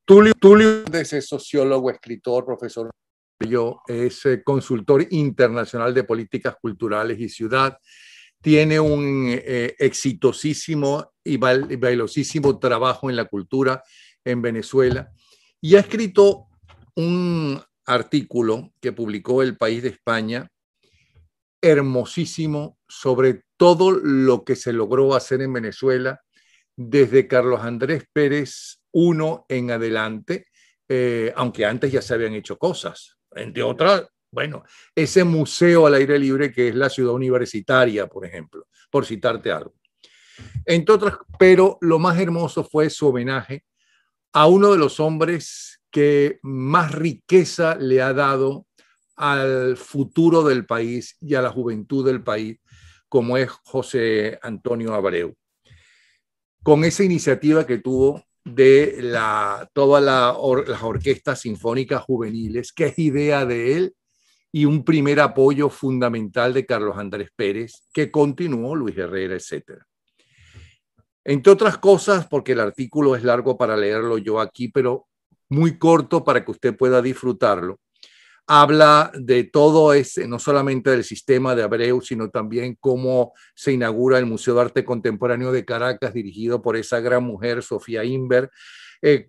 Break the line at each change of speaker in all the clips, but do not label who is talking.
Tulio es sociólogo, escritor, profesor, es consultor internacional de políticas culturales y ciudad. Tiene un exitosísimo y valuosísimo trabajo en la cultura en Venezuela y ha escrito un artículo que publicó El País de España, hermosísimo, sobre todo lo que se logró hacer en Venezuela desde Carlos Andrés Pérez I en adelante, aunque antes ya se habían hecho cosas, entre otras, bueno, ese museo al aire libre que es la ciudad universitaria, por ejemplo, por citarte algo. Entre otras, pero lo más hermoso fue su homenaje a uno de los hombres que más riqueza le ha dado al futuro del país y a la juventud del país, como es José Antonio Abreu. Con esa iniciativa que tuvo de todas las orquestas sinfónicas juveniles, que es idea de él, y un primer apoyo fundamental de Carlos Andrés Pérez, que continuó Luis Herrera, etc. Entre otras cosas, porque el artículo es largo para leerlo yo aquí, pero muy corto para que usted pueda disfrutarlo. Habla de todo ese, no solamente del sistema de Abreu, sino también cómo se inaugura el Museo de Arte Contemporáneo de Caracas, dirigido por esa gran mujer, Sofía Inver,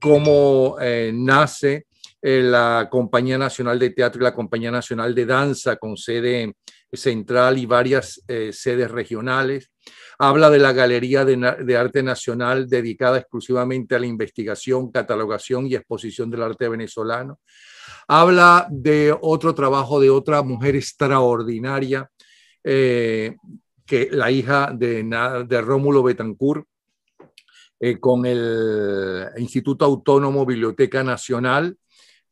cómo nace la Compañía Nacional de Teatro y la Compañía Nacional de Danza, con sede central y varias sedes regionales. Habla de la Galería de Arte Nacional dedicada exclusivamente a la investigación, catalogación y exposición del arte venezolano. Habla de otro trabajo de otra mujer extraordinaria, que la hija de Rómulo Betancourt, con el Instituto Autónomo Biblioteca Nacional,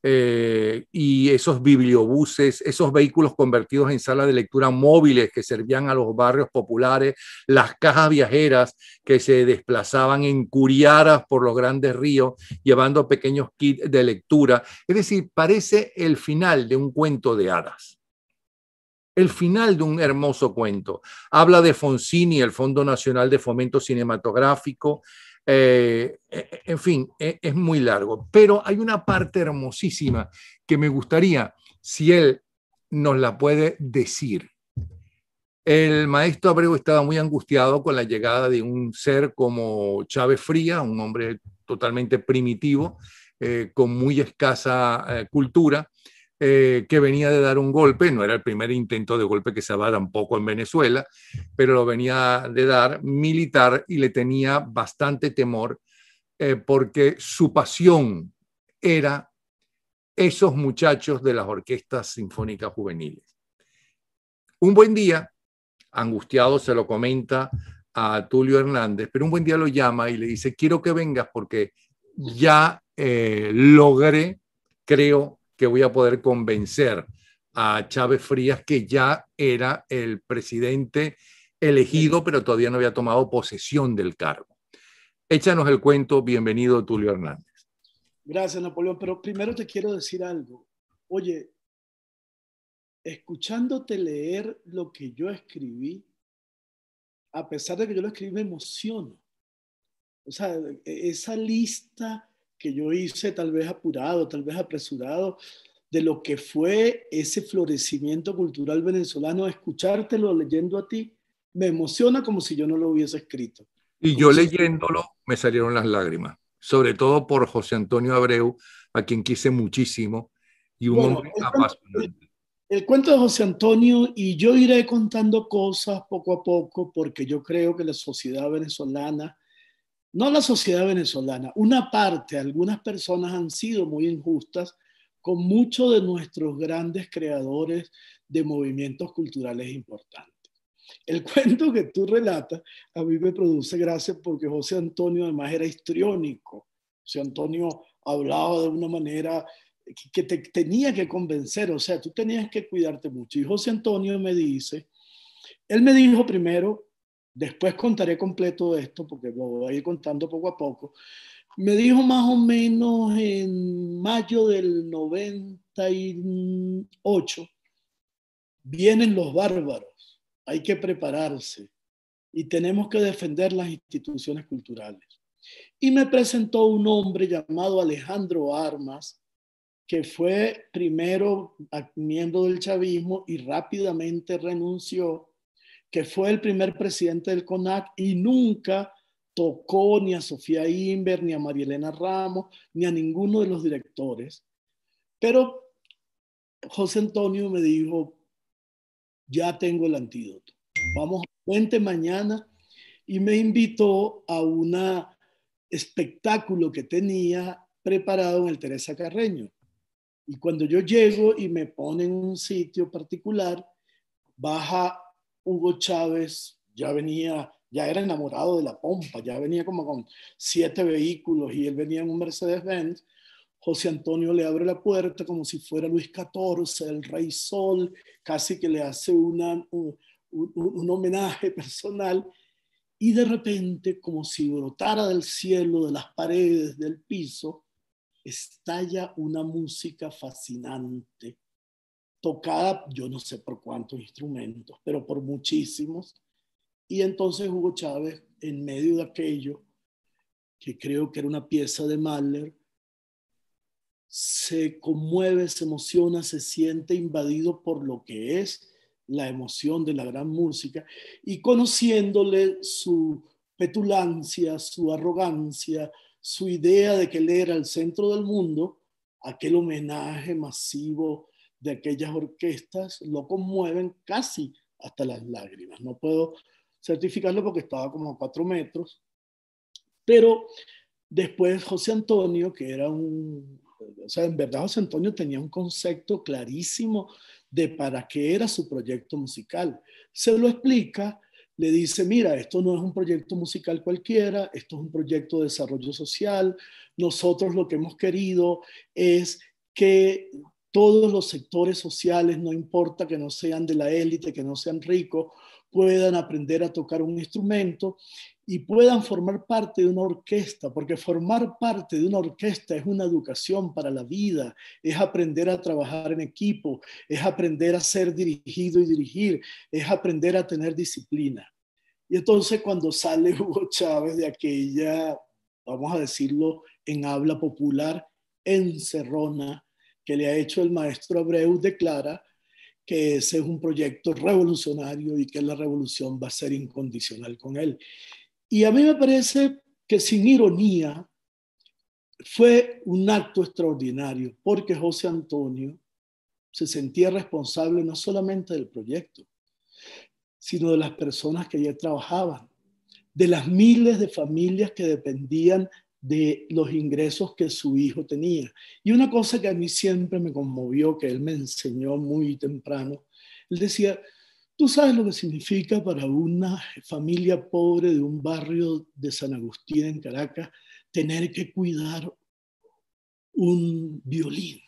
y esos bibliobuses, esos vehículos convertidos en salas de lectura móviles que servían a los barrios populares, las cajas viajeras que se desplazaban en curiaras por los grandes ríos, llevando pequeños kits de lectura. Es decir, parece el final de un cuento de hadas. El final de un hermoso cuento. Habla de Foncini, el Fondo Nacional de Fomento Cinematográfico. En fin, es muy largo, pero hay una parte hermosísima que me gustaría, si él nos la puede decir. El maestro Abreu estaba muy angustiado con la llegada de un ser como Chávez Frías, un hombre totalmente primitivo, con muy escasa cultura, que venía de dar un golpe. No era el primer intento de golpe que se daba tampoco en Venezuela, pero lo venía de dar militar y le tenía bastante temor, porque su pasión era esos muchachos de las orquestas sinfónicas juveniles. Un buen día, angustiado, se lo comenta a Tulio Hernández, pero un buen día lo llama y le dice: quiero que vengas porque ya logré, creo que voy a poder convencer a Chávez Frías, que ya era el presidente elegido, pero todavía no había tomado posesión del cargo. Échanos el cuento. Bienvenido, Tulio Hernández.
Gracias, Napoleón, pero primero te quiero decir algo. Oye, escuchándote leer lo que yo escribí, a pesar de que yo lo escribí, me emociono. O sea, esa lista que yo hice, tal vez apurado, tal vez apresurado, de lo que fue ese florecimiento cultural venezolano, escuchártelo leyendo a ti, me emociona como si yo no lo hubiese escrito.
Y
Como
yo
si...
leyéndolo me salieron las lágrimas, sobre todo por José Antonio Abreu, a quien quise muchísimo, y un
Bueno,
hombre apasionante.
el cuento de José Antonio, y yo iré contando cosas poco a poco, porque yo creo que la sociedad venezolana, no la sociedad venezolana, una parte, algunas personas han sido muy injustas con muchos de nuestros grandes creadores de movimientos culturales importantes. El cuento que tú relatas a mí me produce gracia porque José Antonio además era histriónico. José Antonio hablaba de una manera que te tenía que convencer, o sea, tú tenías que cuidarte mucho. Y José Antonio me dice, él me dijo primero, después contaré completo esto porque lo voy a ir contando poco a poco, me dijo más o menos en mayo del 98, vienen los bárbaros, hay que prepararse y tenemos que defender las instituciones culturales. Y me presentó un hombre llamado Alejandro Armas, que fue primero miembro del chavismo y rápidamente renunció, que fue el primer presidente del CONAC y nunca tocó ni a Sofía Inver, ni a María Elena Ramos, ni a ninguno de los directores. Pero José Antonio me dijo, ya tengo el antídoto, vamos, vente mañana, y me invitó a un espectáculo que tenía preparado en el Teresa Carreño. Y cuando yo llego y me ponen en un sitio particular, baja Hugo Chávez, ya era enamorado de la pompa, ya venía como con 7 vehículos y él venía en un Mercedes-Benz. José Antonio le abre la puerta como si fuera Luis XIV, el Rey Sol, casi que le hace un homenaje personal, y de repente, como si brotara del cielo, de las paredes, del piso, estalla una música fascinante, tocada yo no sé por cuántos instrumentos, pero por muchísimos. Y entonces Hugo Chávez, en medio de aquello, que creo que era una pieza de Mahler, se conmueve, se emociona, se siente invadido por lo que es la emoción de la gran música, y conociéndole su petulancia, su arrogancia, su idea de que él era el centro del mundo, aquel homenaje masivo de aquellas orquestas lo conmueven casi hasta las lágrimas. No puedo certificarlo porque estaba como a 4 metros, pero después José Antonio, que era o sea, en verdad José Antonio tenía un concepto clarísimo de para qué era su proyecto musical. Se lo explica, le dice, mira, esto no es un proyecto musical cualquiera, esto es un proyecto de desarrollo social. Nosotros lo que hemos querido es que todos los sectores sociales, no importa que no sean de la élite, que no sean ricos, puedan aprender a tocar un instrumento y puedan formar parte de una orquesta, porque formar parte de una orquesta es una educación para la vida, es aprender a trabajar en equipo, es aprender a ser dirigido y dirigir, es aprender a tener disciplina. Y entonces cuando sale Hugo Chávez de aquella, vamos a decirlo en habla popular, encerrona que le ha hecho el maestro Abreu, declara que ese es un proyecto revolucionario y que la revolución va a ser incondicional con él. Y a mí me parece que, sin ironía, fue un acto extraordinario, porque José Antonio se sentía responsable no solamente del proyecto, sino de las personas que allí trabajaban, de las miles de familias que dependían de los ingresos que su hijo tenía. Y una cosa que a mí siempre me conmovió, que él me enseñó muy temprano, él decía, ¿tú sabes lo que significa para una familia pobre de un barrio de San Agustín en Caracas tener que cuidar un violín?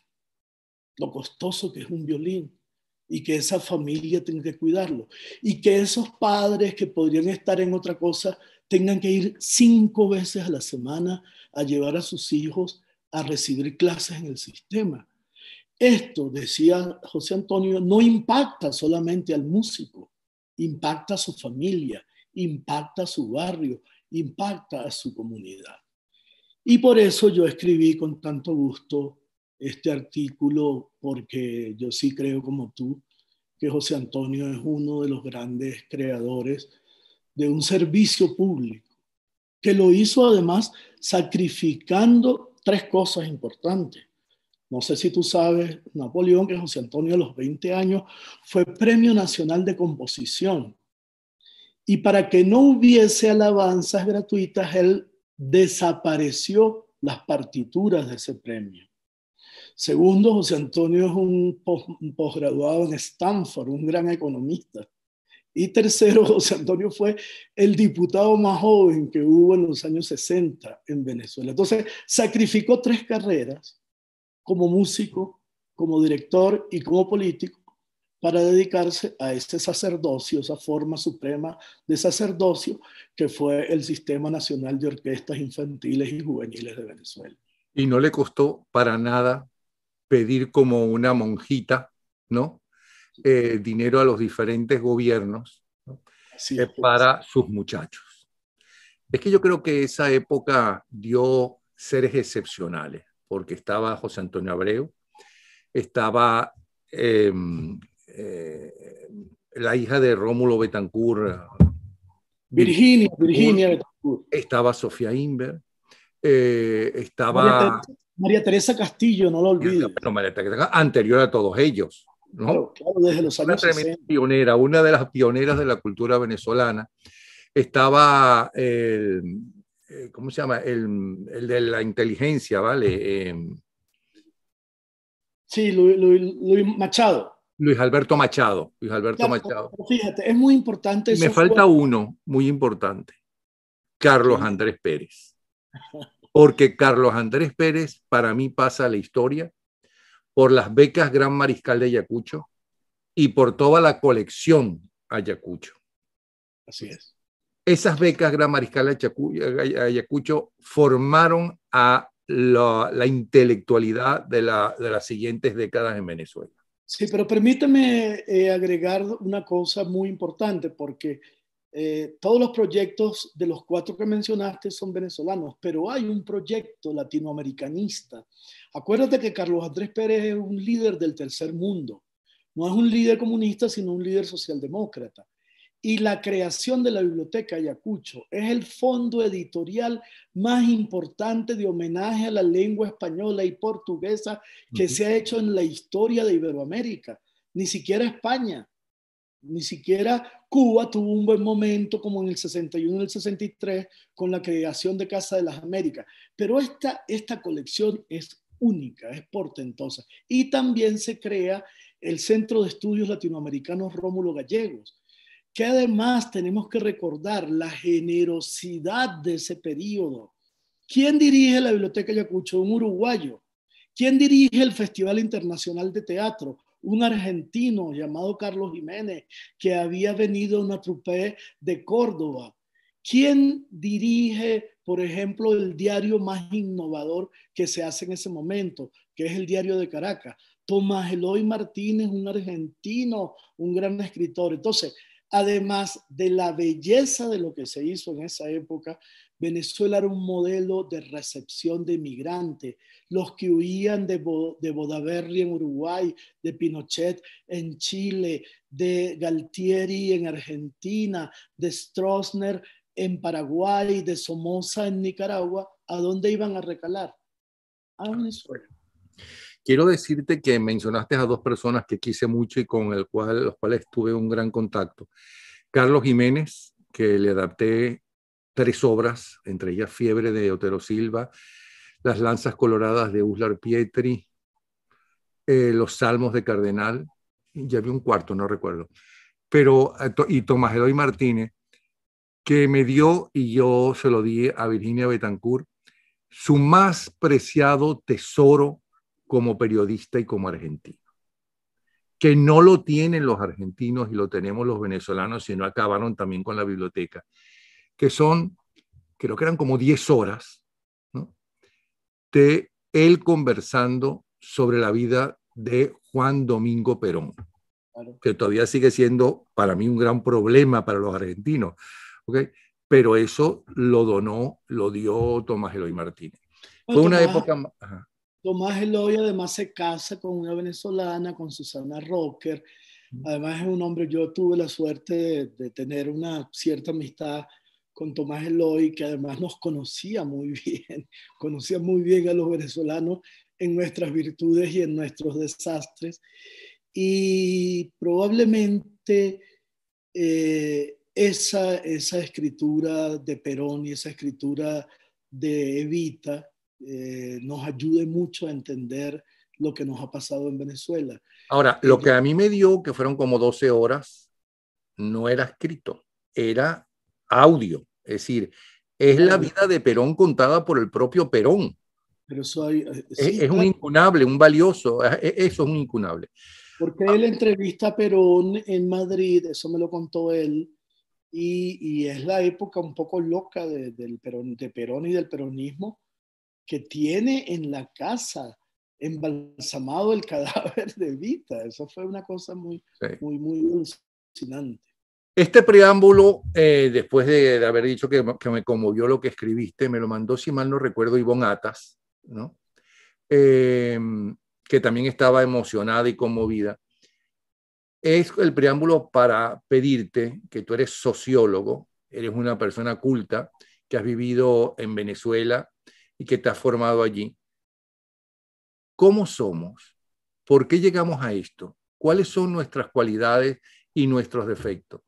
Lo costoso que es un violín, y que esa familia tenga que cuidarlo, y que esos padres que podrían estar en otra cosa tengan que ir 5 veces a la semana a llevar a sus hijos a recibir clases en el sistema. Esto, decía José Antonio, no impacta solamente al músico, impacta a su familia, impacta a su barrio, impacta a su comunidad. Y por eso yo escribí con tanto gusto este artículo, porque yo sí creo como tú que José Antonio es uno de los grandes creadores de un servicio público, que lo hizo además sacrificando 3 cosas importantes. No sé si tú sabes, Napoleón, que José Antonio a los 20 años fue Premio Nacional de Composición. Y para que no hubiese alabanzas gratuitas, él desapareció las partituras de ese premio. Segundo, José Antonio es un posgraduado en Stanford, un gran economista. Y tercero, José Antonio fue el diputado más joven que hubo en los años 60 en Venezuela. Entonces, sacrificó 3 carreras como músico, como director y como político para dedicarse a este sacerdocio, esa forma suprema de sacerdocio que fue el Sistema Nacional de Orquestas Infantiles y Juveniles de Venezuela.
Y no le costó para nada pedir como una monjita, ¿no? Dinero a los diferentes gobiernos, ¿no?
Así es.
Para sus muchachos. Es que yo creo que esa época dio seres excepcionales, porque estaba José Antonio Abreu, estaba eh, eh, la hija de Rómulo Betancourt,
Virginia Betancourt.
estaba Sofía Inver,
María
estaba
Teresa, María Teresa Castillo, no lo olvides.
bueno, anterior a todos ellos, ¿no?
Claro, claro, desde los
Una
años
tremenda
60.
pionera, una de las pioneras de la cultura venezolana. Estaba ¿cómo se llama? El de la inteligencia, ¿vale?
Sí, Luis Machado.
Luis Alberto Machado. Luis Alberto
Claro,
Machado.
pero fíjate, es muy importante
Y me
esos
falta
cuatro.
uno muy importante, Carlos
¿Quién?
Andrés Pérez. Porque Carlos Andrés Pérez para mí pasa a la historia por las becas Gran Mariscal de Ayacucho y por toda la colección Ayacucho.
Así es.
Esas becas Gran Mariscal Ayacucho formaron a la intelectualidad de las siguientes décadas en Venezuela.
Sí, pero permíteme agregar una cosa muy importante, porque todos los proyectos de los cuatro que mencionaste son venezolanos, pero hay un proyecto latinoamericanista. Acuérdate que Carlos Andrés Pérez es un líder del tercer mundo. No es un líder comunista, sino un líder socialdemócrata. Y la creación de la Biblioteca Ayacucho es el fondo editorial más importante de homenaje a la lengua española y portuguesa que se ha hecho en la historia de Iberoamérica. Ni siquiera España, ni siquiera Cuba tuvo un buen momento como en el 61 y el 63 con la creación de Casa de las Américas. Pero esta colección es única, es portentosa. Y también se crea el Centro de Estudios Latinoamericanos Rómulo Gallegos, que además tenemos que recordar la generosidad de ese periodo. ¿Quién dirige la Biblioteca Ayacucho? Un uruguayo. ¿Quién dirige el Festival Internacional de Teatro? Un argentino llamado Carlos Jiménez, que había venido a una trupe de Córdoba. ¿Quién dirige, por ejemplo, el diario más innovador que se hace en ese momento, que es el Diario de Caracas? Tomás Eloy Martínez, un argentino, un gran escritor. Entonces, además de la belleza de lo que se hizo en esa época, Venezuela era un modelo de recepción de migrantes, los que huían de Bodaverri en Uruguay, de Pinochet en Chile, de Galtieri en Argentina, de Stroessner en Paraguay, de Somoza en Nicaragua, ¿a dónde iban a recalar? A Venezuela.
Quiero decirte que mencionaste a dos personas que quise mucho y con los cuales tuve un gran contacto. Carlos Jiménez, que le adapté 3 obras, entre ellas Fiebre de Otero Silva, Las Lanzas Coloradas de Uslar Pietri, Los Salmos de Cardenal, ya vi un cuarto, no recuerdo, pero y Tomás Eloy Martínez, que me dio, y yo se lo di a Virginia Betancourt, su más preciado tesoro como periodista y como argentino, que no lo tienen los argentinos y lo tenemos los venezolanos, sino acabaron también con la biblioteca, que son, creo que eran como 10 horas, ¿no?, de él conversando sobre la vida de Juan Domingo Perón,
Claro.
que todavía sigue siendo para mí un gran problema para los argentinos, ¿okay? Pero eso lo dio Tomás Eloy Martínez.
Bueno,
Fue una época... Ajá.
Tomás Eloy además se casa con una venezolana, con Susana Rocker. Además es un hombre, yo tuve la suerte de tener una cierta amistad con Tomás Eloy, que además nos conocía muy bien, conocía muy bien a los venezolanos en nuestras virtudes y en nuestros desastres. Y probablemente esa escritura de Perón y esa escritura de Evita nos ayude mucho a entender lo que nos ha pasado en Venezuela.
Ahora, lo que a mí me dio, que fueron como 12 horas, no era escrito, era audio. Es decir, es la vida de Perón contada por el propio Perón.
Pero eso hay,
Es un incunable, un valioso, eso es un incunable.
Porque él entrevista a Perón en Madrid, eso me lo contó él, y es la época un poco loca de Perón y del peronismo, que tiene en la casa embalsamado el cadáver de Evita. Eso fue una cosa muy,
Sí.
muy, muy alucinante.
Este preámbulo, después de haber dicho que me conmovió lo que escribiste, me lo mandó, si mal no recuerdo, Ivonne Atas, ¿no? Que también estaba emocionada y conmovida. Es el preámbulo para pedirte, que tú eres sociólogo, eres una persona culta, que has vivido en Venezuela y que te has formado allí. ¿Cómo somos? ¿Por qué llegamos a esto? ¿Cuáles son nuestras cualidades y nuestros defectos?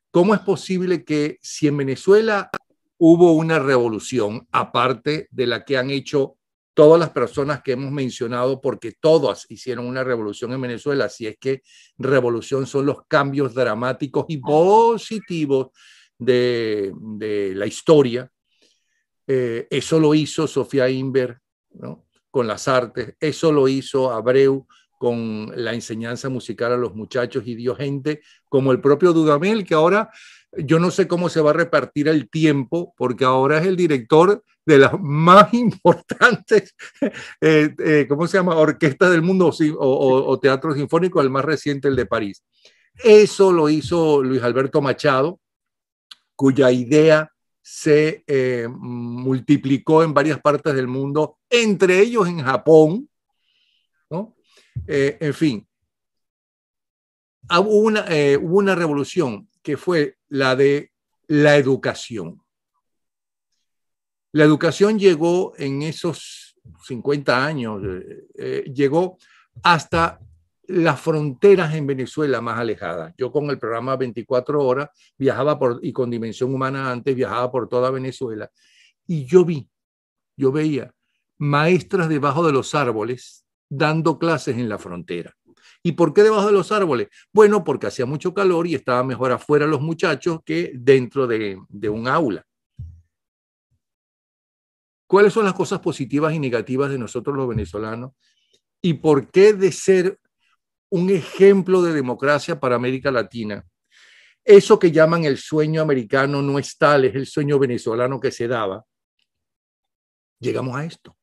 ¿Cómo es posible que si en Venezuela hubo una revolución, aparte de la que han hecho todas las personas que hemos mencionado, porque todas hicieron una revolución en Venezuela, si es que revolución son los cambios dramáticos y positivos de la historia? Eso lo hizo Sofía Inver, ¿no? Con las artes, eso lo hizo Abreu con la enseñanza musical a los muchachos, y dio gente como el propio Dudamel, que ahora yo no sé cómo se va a repartir el tiempo, porque ahora es el director de las más importantes, ¿cómo se llama? Orquestas del mundo o teatro sinfónico, el más reciente, el de París. Eso lo hizo Luis Alberto Machado, cuya idea se multiplicó en varias partes del mundo, entre ellos en Japón, ¿no? En fin, hubo una revolución que fue la de la educación. La educación llegó en esos 50 años, llegó hasta las fronteras en Venezuela más alejadas. Yo con el programa 24 horas viajaba y con Dimensión Humana antes viajaba por toda Venezuela, y yo veía maestras debajo de los árboles dando clases en la frontera. ¿Y por qué debajo de los árboles? Bueno, porque hacía mucho calor y estaba mejor afuera los muchachos que dentro de un aula. ¿Cuáles son las cosas positivas y negativas de nosotros los venezolanos? ¿Y por qué, de ser un ejemplo de democracia para América Latina, eso que llaman el sueño americano no es tal, es el sueño venezolano que se daba? Llegamos a esto.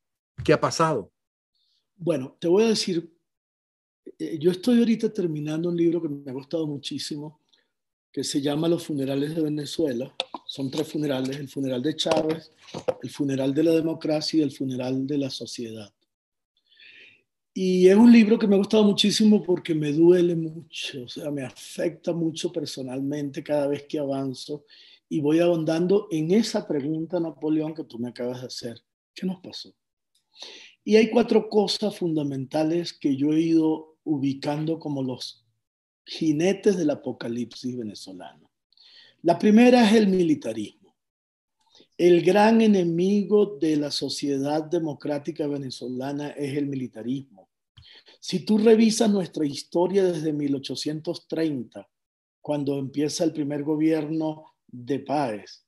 ¿Qué ha pasado?
Bueno, te voy a decir, yo estoy ahorita terminando un libro que me ha gustado muchísimo, que se llama Los funerales de Venezuela. Son 3 funerales: el funeral de Chávez, el funeral de la democracia y el funeral de la sociedad. Y es un libro que me ha gustado muchísimo porque me duele mucho, o sea, me afecta mucho personalmente cada vez que avanzo y voy ahondando en esa pregunta, Napoleón, que tú me acabas de hacer. ¿Qué nos pasó? Y hay 4 cosas fundamentales que yo he ido ubicando como los jinetes del apocalipsis venezolano. La primera es el militarismo. El gran enemigo de la sociedad democrática venezolana es el militarismo. Si tú revisas nuestra historia desde 1830, cuando empieza el primer gobierno de Páez,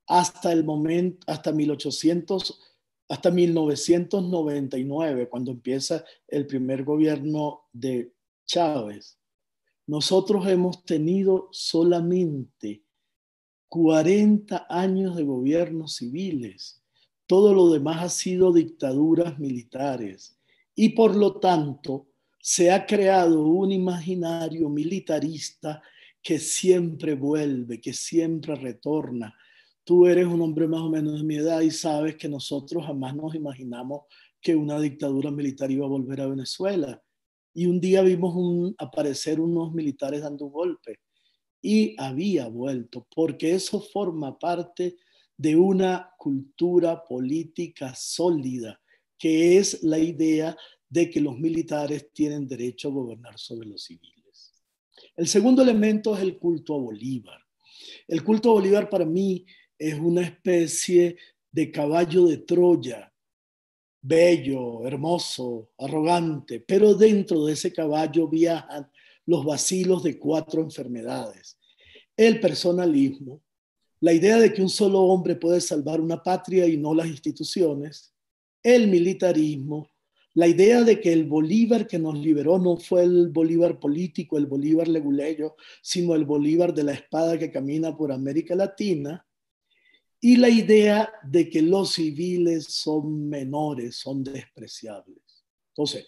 hasta el momento, hasta 1999, cuando empieza el primer gobierno de Chávez, nosotros hemos tenido solamente 40 años de gobiernos civiles. Todo lo demás ha sido dictaduras militares. Y por lo tanto, se ha creado un imaginario militarista que siempre vuelve, que siempre retorna. Tú eres un hombre más o menos de mi edad y sabes que nosotros jamás nos imaginamos que una dictadura militar iba a volver a Venezuela. Y un día vimos aparecer unos militares dando un golpe y había vuelto, porque eso forma parte de una cultura política sólida, que es la idea de que los militares tienen derecho a gobernar sobre los civiles. El segundo elemento es el culto a Bolívar. El culto a Bolívar para mí es una especie de caballo de Troya, bello, hermoso, arrogante, pero dentro de ese caballo viajan los bacilos de 4 enfermedades: el personalismo, la idea de que un solo hombre puede salvar una patria y no las instituciones, el militarismo, la idea de que el Bolívar que nos liberó no fue el Bolívar político, el Bolívar leguleyo, sino el Bolívar de la espada que camina por América Latina, y la idea de que los civiles son menores, son despreciables. Entonces,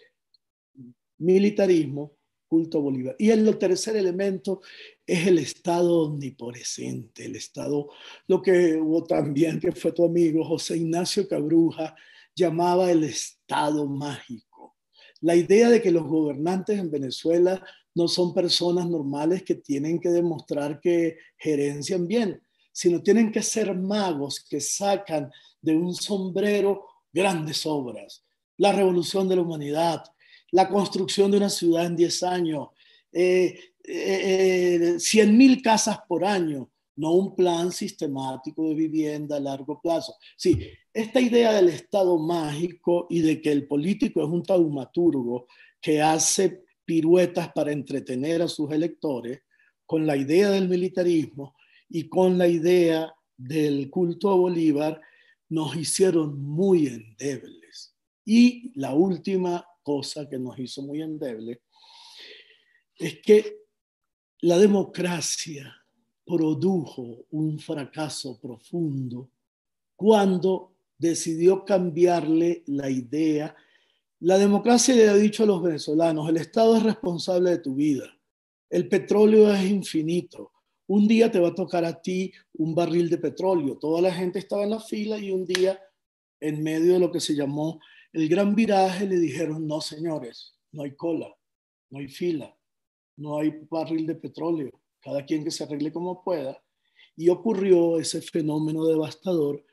militarismo, culto a Bolívar. Y el tercer elemento es el Estado omnipresente, el Estado, lo que hubo también, que fue tu amigo José Ignacio Cabruja, llamaba el Estado mágico. La idea de que los gobernantes en Venezuela no son personas normales que tienen que demostrar que gerencian bien, sino tienen que ser magos que sacan de un sombrero grandes obras. La revolución de la humanidad, la construcción de una ciudad en 10 años, 100.000 casas por año, no un plan sistemático de vivienda a largo plazo. Sí, esta idea del Estado mágico y de que el político es un taumaturgo que hace piruetas para entretener a sus electores, con la idea del militarismo y con la idea del culto a Bolívar, nos hicieron muy endebles. Y la última cosa que nos hizo muy endebles es que la democracia produjo un fracaso profundo cuando decidió cambiarle la idea. La democracia le ha dicho a los venezolanos: el Estado es responsable de tu vida, el petróleo es infinito, un día te va a tocar a ti un barril de petróleo. Toda la gente estaba en la fila y un día, en medio de lo que se llamó el gran viraje, le dijeron: no, señores, no hay cola, no hay fila, no hay barril de petróleo, cada quien que se arregle como pueda. Y ocurrió ese fenómeno devastador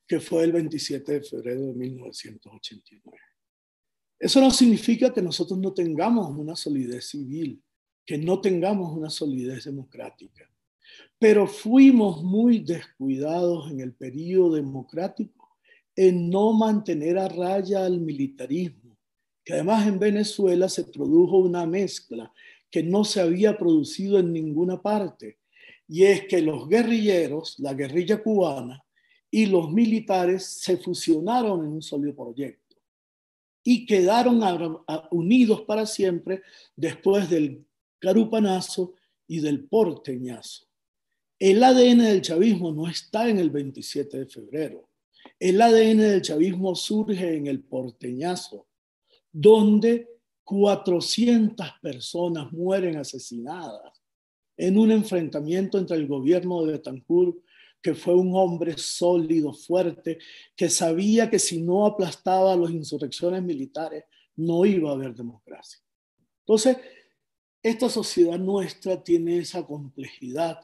que fue el 27 de febrero de 1989. Eso no significa que nosotros no tengamos una solidez civil, que no tengamos una solidez democrática, pero fuimos muy descuidados en el periodo democrático en no mantener a raya al militarismo, que además en Venezuela se produjo una mezcla que no se había producido en ninguna parte, y es que los guerrilleros, la guerrilla cubana y los militares se fusionaron en un solo proyecto y quedaron unidos para siempre después del carupanazo y del porteñazo. El ADN del chavismo no está en el 27 de febrero. El ADN del chavismo surge en el porteñazo, donde 400 personas mueren asesinadas en un enfrentamiento entre el gobierno de Betancourt, que fue un hombre sólido, fuerte, que sabía que si no aplastaba a las insurrecciones militares, no iba a haber democracia. Entonces, esta sociedad nuestra tiene esa complejidad.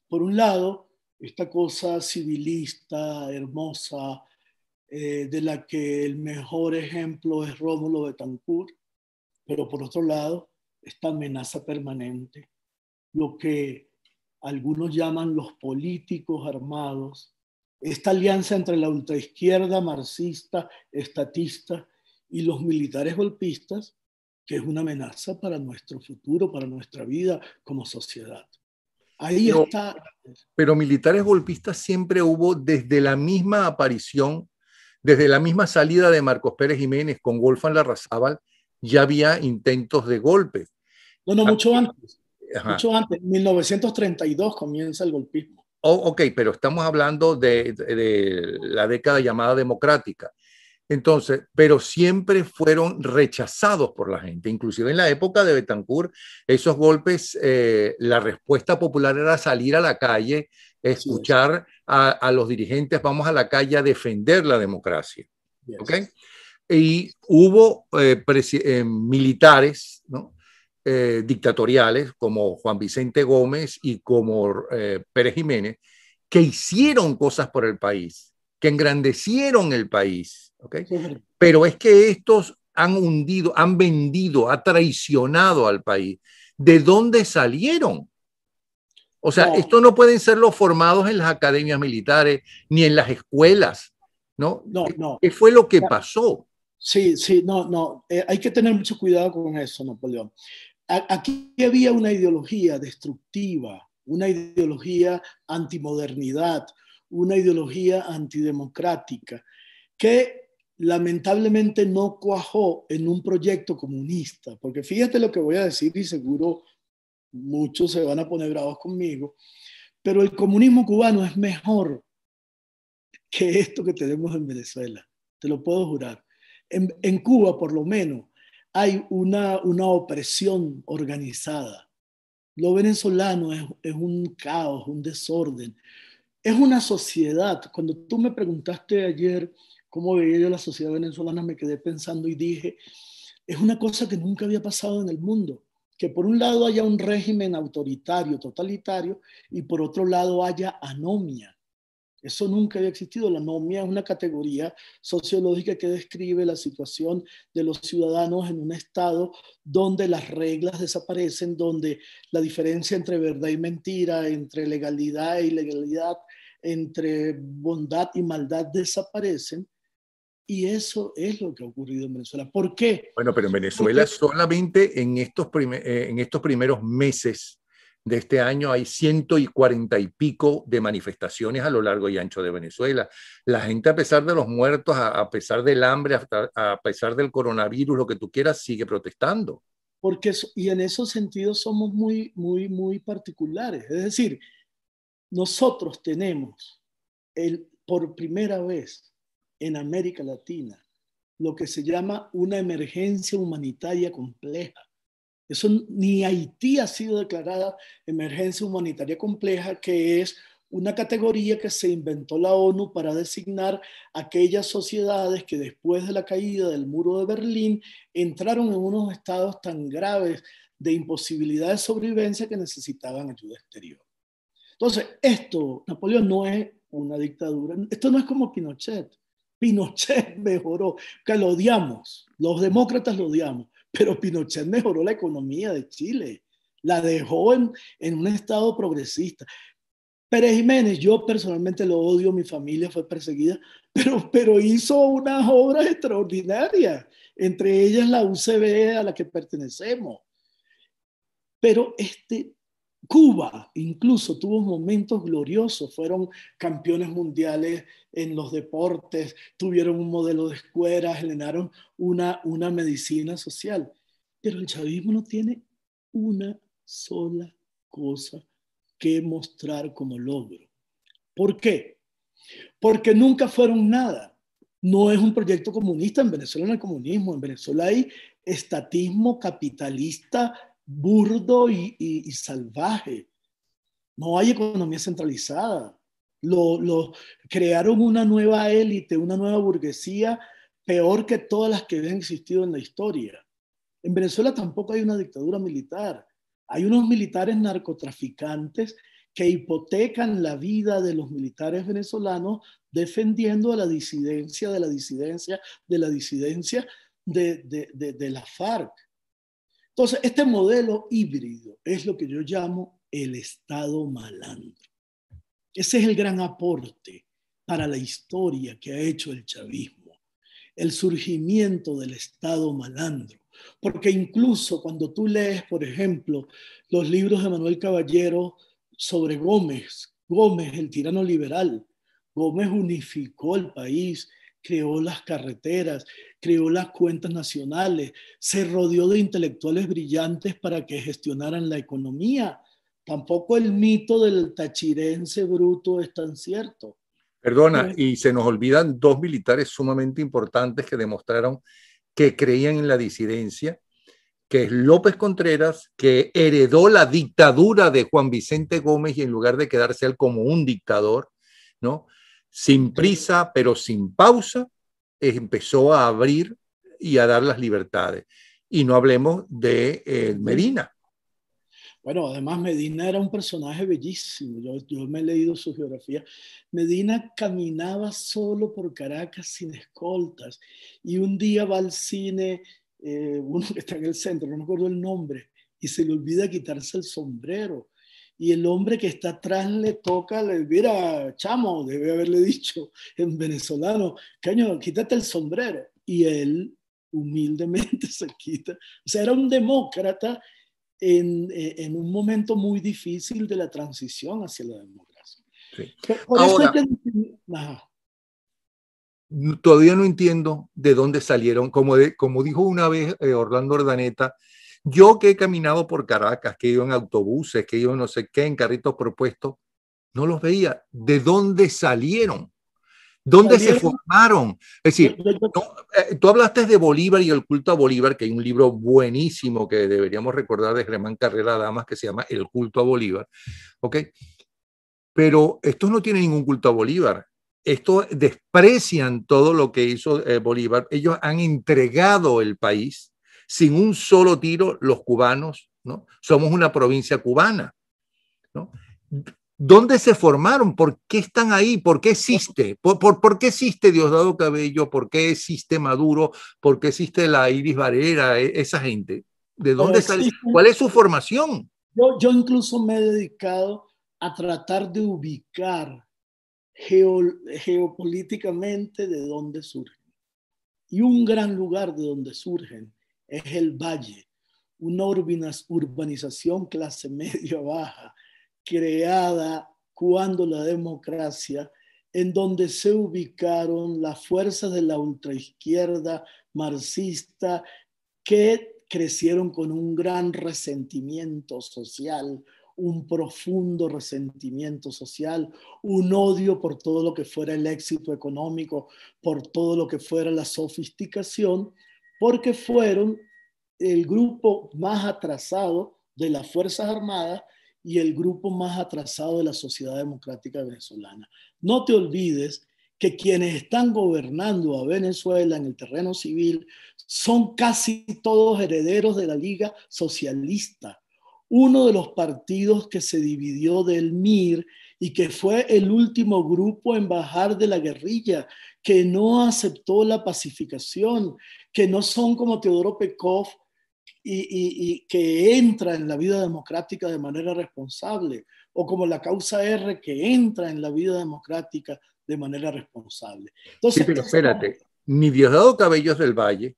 Por un lado, esta cosa civilista, hermosa, de la que el mejor ejemplo es Rómulo Betancourt, pero por otro lado, esta amenaza permanente, lo que algunos llaman los políticos armados, esta alianza entre la ultraizquierda marxista, estatista y los militares golpistas, que es una amenaza para nuestro futuro, para nuestra vida como sociedad. Ahí está.
Pero militares golpistas siempre hubo desde la misma aparición, desde la misma salida de Marcos Pérez Jiménez con Wolfgang Larrazábal, ya había intentos de golpe.
No, mucho antes. Ajá. Mucho antes, en 1932 comienza el golpismo.
Ok, pero estamos hablando de la década llamada democrática. Entonces, pero siempre fueron rechazados por la gente. Inclusive en la época de Betancourt, esos golpes, la respuesta popular era salir a la calle, escuchar a los dirigentes: vamos a la calle a defender la democracia. Yes. ¿Okay? Y hubo militares, ¿no? Dictatoriales como Juan Vicente Gómez y como Pérez Jiménez, que hicieron cosas por el país, que engrandecieron el país. ¿Okay? Pero es que estos han hundido, han vendido, han traicionado al país. ¿De dónde salieron? O sea, estos no pueden ser los formados en las academias militares ni en las escuelas, ¿no?
No.
¿Qué fue lo que pasó?
Sí, no. Hay que tener mucho cuidado con eso, Napoleón. Aquí había una ideología destructiva, una ideología antimodernidad, una ideología antidemocrática, que lamentablemente no cuajó en un proyecto comunista, porque fíjate lo que voy a decir y seguro muchos se van a poner bravos conmigo, pero el comunismo cubano es mejor que esto que tenemos en Venezuela, te lo puedo jurar. En Cuba, por lo menos, hay una opresión organizada. Lo venezolano es un caos, un desorden. Es una sociedad. Cuando tú me preguntaste ayer cómo veía yo la sociedad venezolana, me quedé pensando y dije, es una cosa que nunca había pasado en el mundo. Que por un lado haya un régimen autoritario, totalitario, y por otro lado haya anomia. Eso nunca había existido. La anomia es una categoría sociológica que describe la situación de los ciudadanos en un estado donde las reglas desaparecen, donde la diferencia entre verdad y mentira, entre legalidad e ilegalidad, entre bondad y maldad desaparecen. Y eso es lo que ha ocurrido en Venezuela. ¿Por qué?
Bueno, pero en Venezuela
Porque,
solamente en estos primeros meses de este año hay 140 y pico de manifestaciones a lo largo y ancho de Venezuela. La gente, a pesar de los muertos, a pesar del hambre, a pesar del coronavirus, lo que tú quieras, sigue protestando.
y en esos sentidos somos muy, muy, muy particulares. Es decir, nosotros tenemos por primera vez en América Latina lo que se llama una emergencia humanitaria compleja. Eso ni Haití ha sido declarada emergencia humanitaria compleja, que es una categoría que se inventó la ONU para designar aquellas sociedades que después de la caída del muro de Berlín entraron en unos estados tan graves de imposibilidad de sobrevivencia que necesitaban ayuda exterior. Entonces, Napoleón no es una dictadura, esto no es como Pinochet. Pinochet mejoró, que lo odiamos, los demócratas lo odiamos, pero Pinochet mejoró la economía de Chile, la dejó en un estado progresista. Pérez Jiménez, yo personalmente lo odio, mi familia fue perseguida, pero hizo unas obras extraordinarias, entre ellas la UCB a la que pertenecemos. Pero Cuba incluso tuvo momentos gloriosos, fueron campeones mundiales en los deportes, tuvieron un modelo de escuela, generaron una medicina social. Pero el chavismo no tiene una sola cosa que mostrar como logro. ¿Por qué? Porque nunca fueron nada. No es un proyecto comunista, en Venezuela no hay comunismo, en Venezuela hay estatismo capitalista burdo y salvaje. No hay economía centralizada. Crearon una nueva élite, una nueva burguesía peor que todas las que habían existido en la historia. En Venezuela tampoco hay una dictadura militar. Hay unos militares narcotraficantes que hipotecan la vida de los militares venezolanos defendiendo a la disidencia de la disidencia de la disidencia de la FARC. Entonces, este modelo híbrido es lo que yo llamo el Estado malandro. Ese es el gran aporte para la historia que ha hecho el chavismo, el surgimiento del Estado malandro. Porque incluso cuando tú lees, por ejemplo, los libros de Manuel Caballero sobre Gómez, el tirano liberal, Gómez unificó el país, creó las carreteras, creó las cuentas nacionales, se rodeó de intelectuales brillantes para que gestionaran la economía. Tampoco el mito del tachirense bruto es tan cierto.
Perdona, y se nos olvidan dos militares sumamente importantes que demostraron que creían en la disidencia, que es López Contreras, que heredó la dictadura de Juan Vicente Gómez y en lugar de quedarse él como un dictador, ¿no? Sin prisa, pero sin pausa, empezó a abrir y a dar las libertades. Y no hablemos de Medina.
Bueno, además Medina era un personaje bellísimo. Yo me he leído su geografía. Medina caminaba solo por Caracas sin escoltas y un día va al cine, uno que está en el centro, no me acuerdo el nombre, y se le olvida quitarse el sombrero. Y el hombre que está atrás le toca, mira, chamo, debe haberle dicho en venezolano, caño, quítate el sombrero. Y él humildemente se quita. O sea, era un demócrata en un momento muy difícil de la transición hacia la democracia.
Sí.
Por
Ahora,
eso es que... Ajá.
todavía no entiendo de dónde salieron. Como dijo una vez Orlando Urdaneta, yo que he caminado por Caracas, que he ido en autobuses, que he ido no sé qué, en carritos propuestos, no los veía. ¿De dónde salieron? ¿Dónde se
salieron,
formaron? Es
yo,
decir,
yo- yo-
no, tú hablaste de Bolívar y el culto a Bolívar, que hay un libro buenísimo que deberíamos recordar de Germán Carrera Damas que se llama El culto a Bolívar, ¿ok? Pero estos no tienen ningún culto a Bolívar. Estos desprecian todo lo que hizo Bolívar. Ellos han entregado el país sin un solo tiro, los cubanos, ¿no? Somos una provincia cubana, ¿no? ¿Dónde se formaron? ¿Por qué están ahí? ¿Por qué existe? ¿Por qué existe Diosdado Cabello? ¿Por qué existe Maduro? ¿Por qué existe la Iris Varela? Esa gente. ¿De
pero
dónde sale?
existen,
¿Cuál es su formación?
yo incluso me he dedicado a tratar de ubicar geopolíticamente de dónde surgen. Y un gran lugar de donde surgen es el Valle, una urbanización clase media baja, creada cuando la democracia, en donde se ubicaron las fuerzas de la ultraizquierda marxista que crecieron con un gran resentimiento social, un profundo resentimiento social, un odio por todo lo que fuera el éxito económico, por todo lo que fuera la sofisticación, porque fueron el grupo más atrasado de las Fuerzas Armadas y el grupo más atrasado de la sociedad democrática venezolana. No te olvides que quienes están gobernando a Venezuela en el terreno civil son casi todos herederos de la Liga Socialista, uno de los partidos que se dividió del MIR y que fue el último grupo en bajar de la guerrilla, que no aceptó la pacificación, que no son como Teodoro Pekov y que entra en la vida democrática de manera responsable, o como la causa R que entra en la vida democrática de manera responsable.
Sí,
Entonces,
pero espérate, ni Diosdado Cabello es del Valle,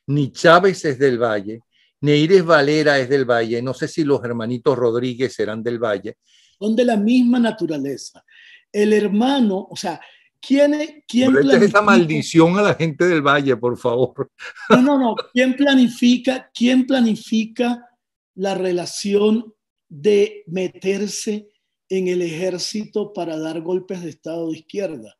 ni Chávez es del Valle, ni Iris Valera es del Valle, no sé si los hermanitos Rodríguez serán del Valle.
son de la misma naturaleza. El hermano, o sea, ¿quién
Pero esta es esa
planifica?
maldición a la gente del Valle, por favor.
No. ¿Quién planifica la relación de meterse en el ejército para dar golpes de Estado de izquierda?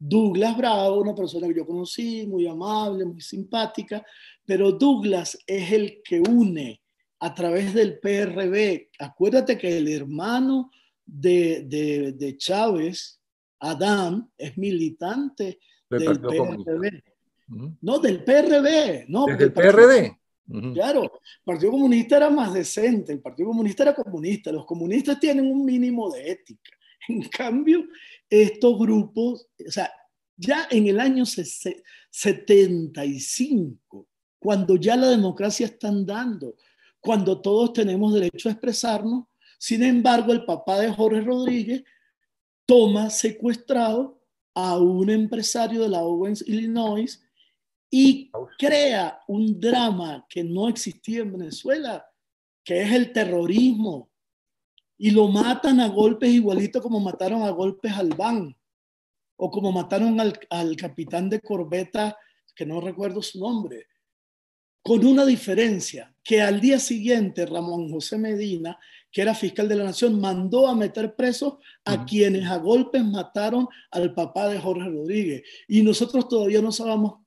Douglas Bravo, una persona que yo conocí, muy amable, muy simpática, pero Douglas es el que une a través del PRB. Acuérdate que el hermano de Chávez, Adán, es militante
Del
del
Partido Comunista.
PRB.
Uh-huh.
No, del PRB, no, porque
Desde
el
el
Partido,
PRD. Uh-huh.
claro, el Partido Comunista era más decente, el Partido Comunista era comunista, los comunistas tienen un mínimo de ética. En cambio, estos grupos, o sea, ya en el año 75, cuando ya la democracia está andando, cuando todos tenemos derecho a expresarnos, sin embargo, el papá de Jorge Rodríguez toma secuestrado a un empresario de la Owens, Illinois, y crea un drama que no existía en Venezuela, que es el terrorismo, y lo matan a golpes igualito como mataron a golpes al Ban, o como mataron al capitán de corbeta, que no recuerdo su nombre, con una diferencia, que al día siguiente Ramón José Medina, que era fiscal de la Nación, mandó a meter presos a quienes a golpes mataron al papá de Jorge Rodríguez. Y nosotros todavía no sabemos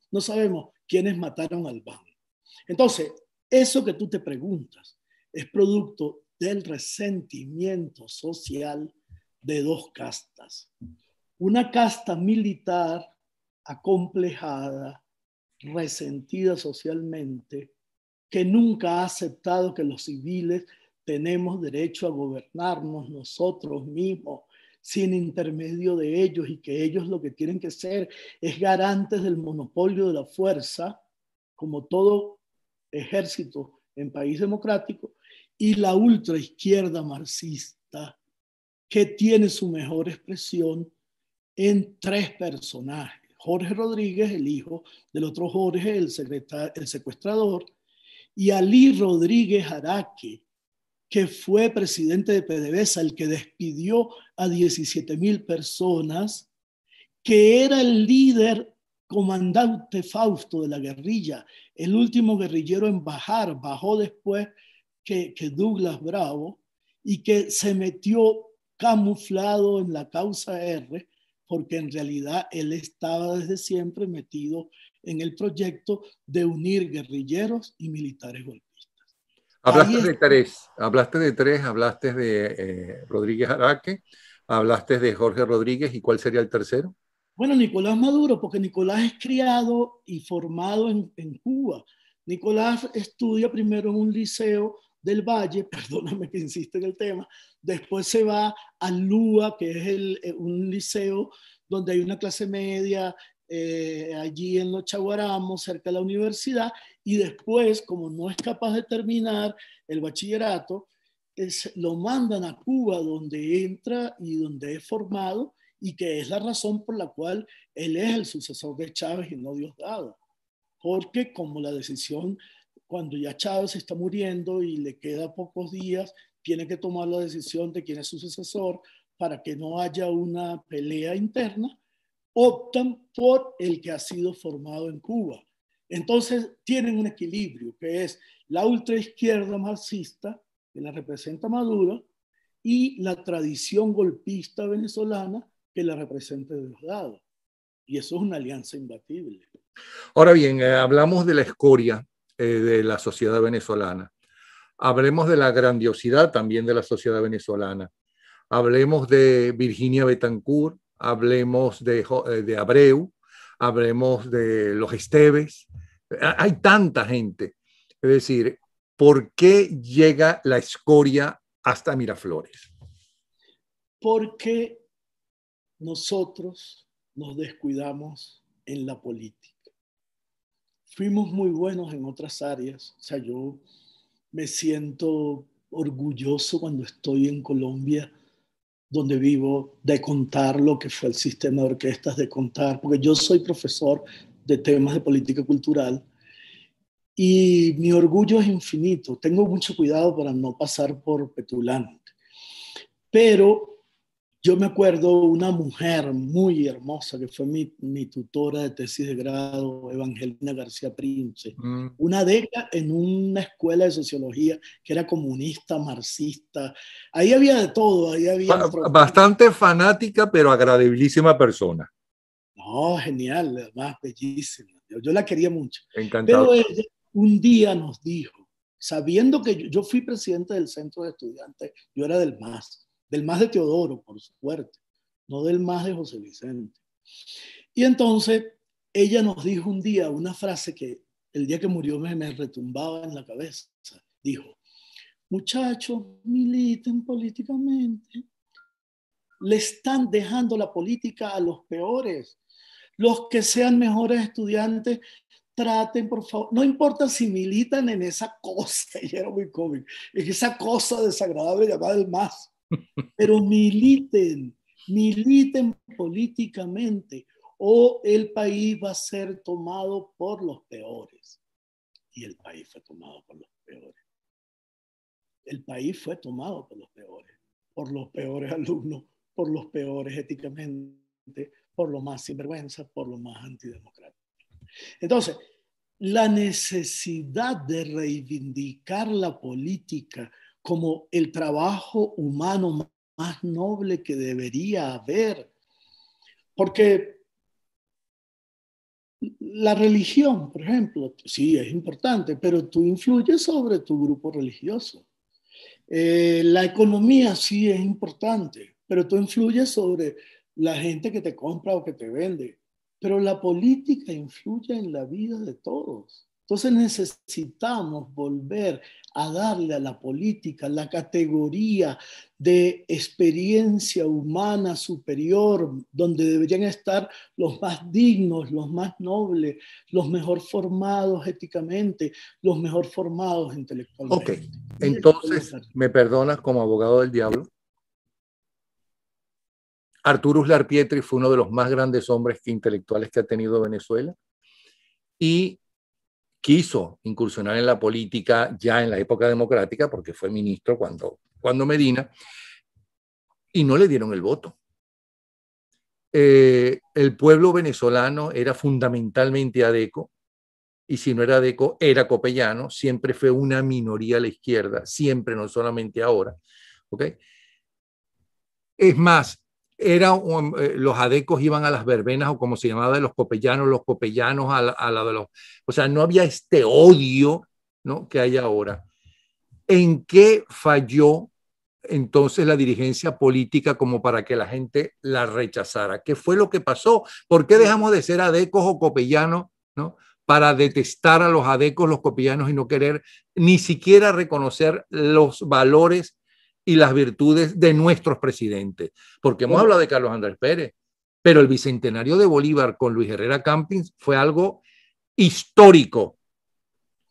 quiénes mataron al Ban. Entonces, eso que tú te preguntas es producto del resentimiento social de dos castas. Una casta militar acomplejada, resentida socialmente, que nunca ha aceptado que los civiles tenemos derecho a gobernarnos nosotros mismos sin intermedio de ellos, y que ellos lo que tienen que ser es garantes del monopolio de la fuerza, como todo ejército en país democrático, y la ultraizquierda marxista, que tiene su mejor expresión en tres personajes: Jorge Rodríguez, el hijo del otro Jorge, el secuestrador, y Ali Rodríguez Araque, que fue presidente de PDVSA, el que despidió a 17,000 personas, que era el líder comandante Fausto de la guerrilla, el último guerrillero en bajar, bajó después que Douglas Bravo, y que se metió camuflado en la causa R, porque en realidad él estaba desde siempre metido en el proyecto de unir guerrilleros y militares golpistas.
Hablaste de Rodríguez Araque, hablaste de Jorge Rodríguez, ¿y cuál sería el tercero?
Bueno, Nicolás Maduro, porque Nicolás es criado y formado en Cuba. Nicolás estudia primero en un liceo del Valle, perdóname que insiste en el tema, después se va al LUA, que es un liceo donde hay una clase media allí en los Chaguaramos, cerca de la universidad, y después, como no es capaz de terminar el bachillerato, lo mandan a Cuba, donde entra y donde es formado, y que es la razón por la cual él es el sucesor de Chávez y no Diosdado. Porque como la decisión, cuando ya Chávez está muriendo y le queda pocos días, tiene que tomar la decisión de quién es su sucesor para que no haya una pelea interna, optan por el que ha sido formado en Cuba. Entonces tienen un equilibrio, que es la ultraizquierda marxista, que la representa Maduro, y la tradición golpista venezolana, que la representa Diosdado. Y eso es una alianza imbatible.
Ahora bien, hablamos de la escoria de la sociedad venezolana. Hablemos de la grandiosidad también de la sociedad venezolana. Hablemos de Virginia Betancourt, hablemos de Abreu, hablemos de los Esteves. Hay tanta gente. Es decir, ¿por qué llega la escoria hasta Miraflores?
Porque nosotros nos descuidamos en la política. Fuimos muy buenos en otras áreas. O sea, yo me siento orgulloso cuando estoy en Colombia, donde vivo, de contar lo que fue el sistema de orquestas, de contar, porque yo soy profesor de temas de política cultural y mi orgullo es infinito. Tengo mucho cuidado para no pasar por petulante, pero yo me acuerdo una mujer muy hermosa que fue mi tutora de tesis de grado, Evangelina García Prince, una década en una escuela de sociología que era comunista, marxista. Ahí había de todo, ahí había...
Bastante fanática, pero agradabilísima persona.
No, genial, además, bellísima. Yo la quería mucho.
Encantado.
Pero ella un día nos dijo, sabiendo que yo fui presidente del centro de estudiantes, yo era del MAS de Teodoro, por suerte, no del MAS de José Vicente. Y entonces ella nos dijo un día una frase que el día que murió me retumbaba en la cabeza. Dijo, muchachos, militen políticamente. Le están dejando la política a los peores. Los que sean mejores estudiantes, traten, por favor, no importa si militan en esa cosa, y era muy cómico, en esa cosa desagradable llamada el MAS, pero militen políticamente o el país va a ser tomado por los peores. Y el país fue tomado por los peores. El país fue tomado por los peores alumnos, por los peores éticamente, por los más sinvergüenza, por los más antidemocráticos. Entonces, la necesidad de reivindicar la política como el trabajo humano más noble que debería haber, porque la religión, por ejemplo, sí es importante, pero tú influyes sobre tu grupo religioso. La economía sí es importante, pero tú influyes sobre la gente que te compra o que te vende. Pero la política influye en la vida de todos. Entonces necesitamos volver a darle a la política la categoría de experiencia humana superior, donde deberían estar los más dignos, los más nobles, los mejor formados éticamente, los mejor formados intelectualmente.
Ok, entonces, ¿me perdonas como abogado del diablo? Arturo Uslar Pietri fue uno de los más grandes hombres intelectuales que ha tenido Venezuela y quiso incursionar en la política ya en la época democrática porque fue ministro cuando Medina y no le dieron el voto. El pueblo venezolano era fundamentalmente adeco y si no era adeco era copellano, siempre fue una minoría a la izquierda, siempre, no solamente ahora. ¿Okay? Es más, los adecos iban a las verbenas o como se llamaba de los copellanos a la de los... O sea, no había este odio, ¿no?, que hay ahora. ¿En qué falló entonces la dirigencia política como para que la gente la rechazara? ¿Qué fue lo que pasó? ¿Por qué dejamos de ser adecos o copellanos, ¿no?, para detestar a los adecos, los copellanos y no querer ni siquiera reconocer los valores y las virtudes de nuestros presidentes? Porque hemos hablado de Carlos Andrés Pérez, pero el bicentenario de Bolívar con Luis Herrera Campins fue algo histórico,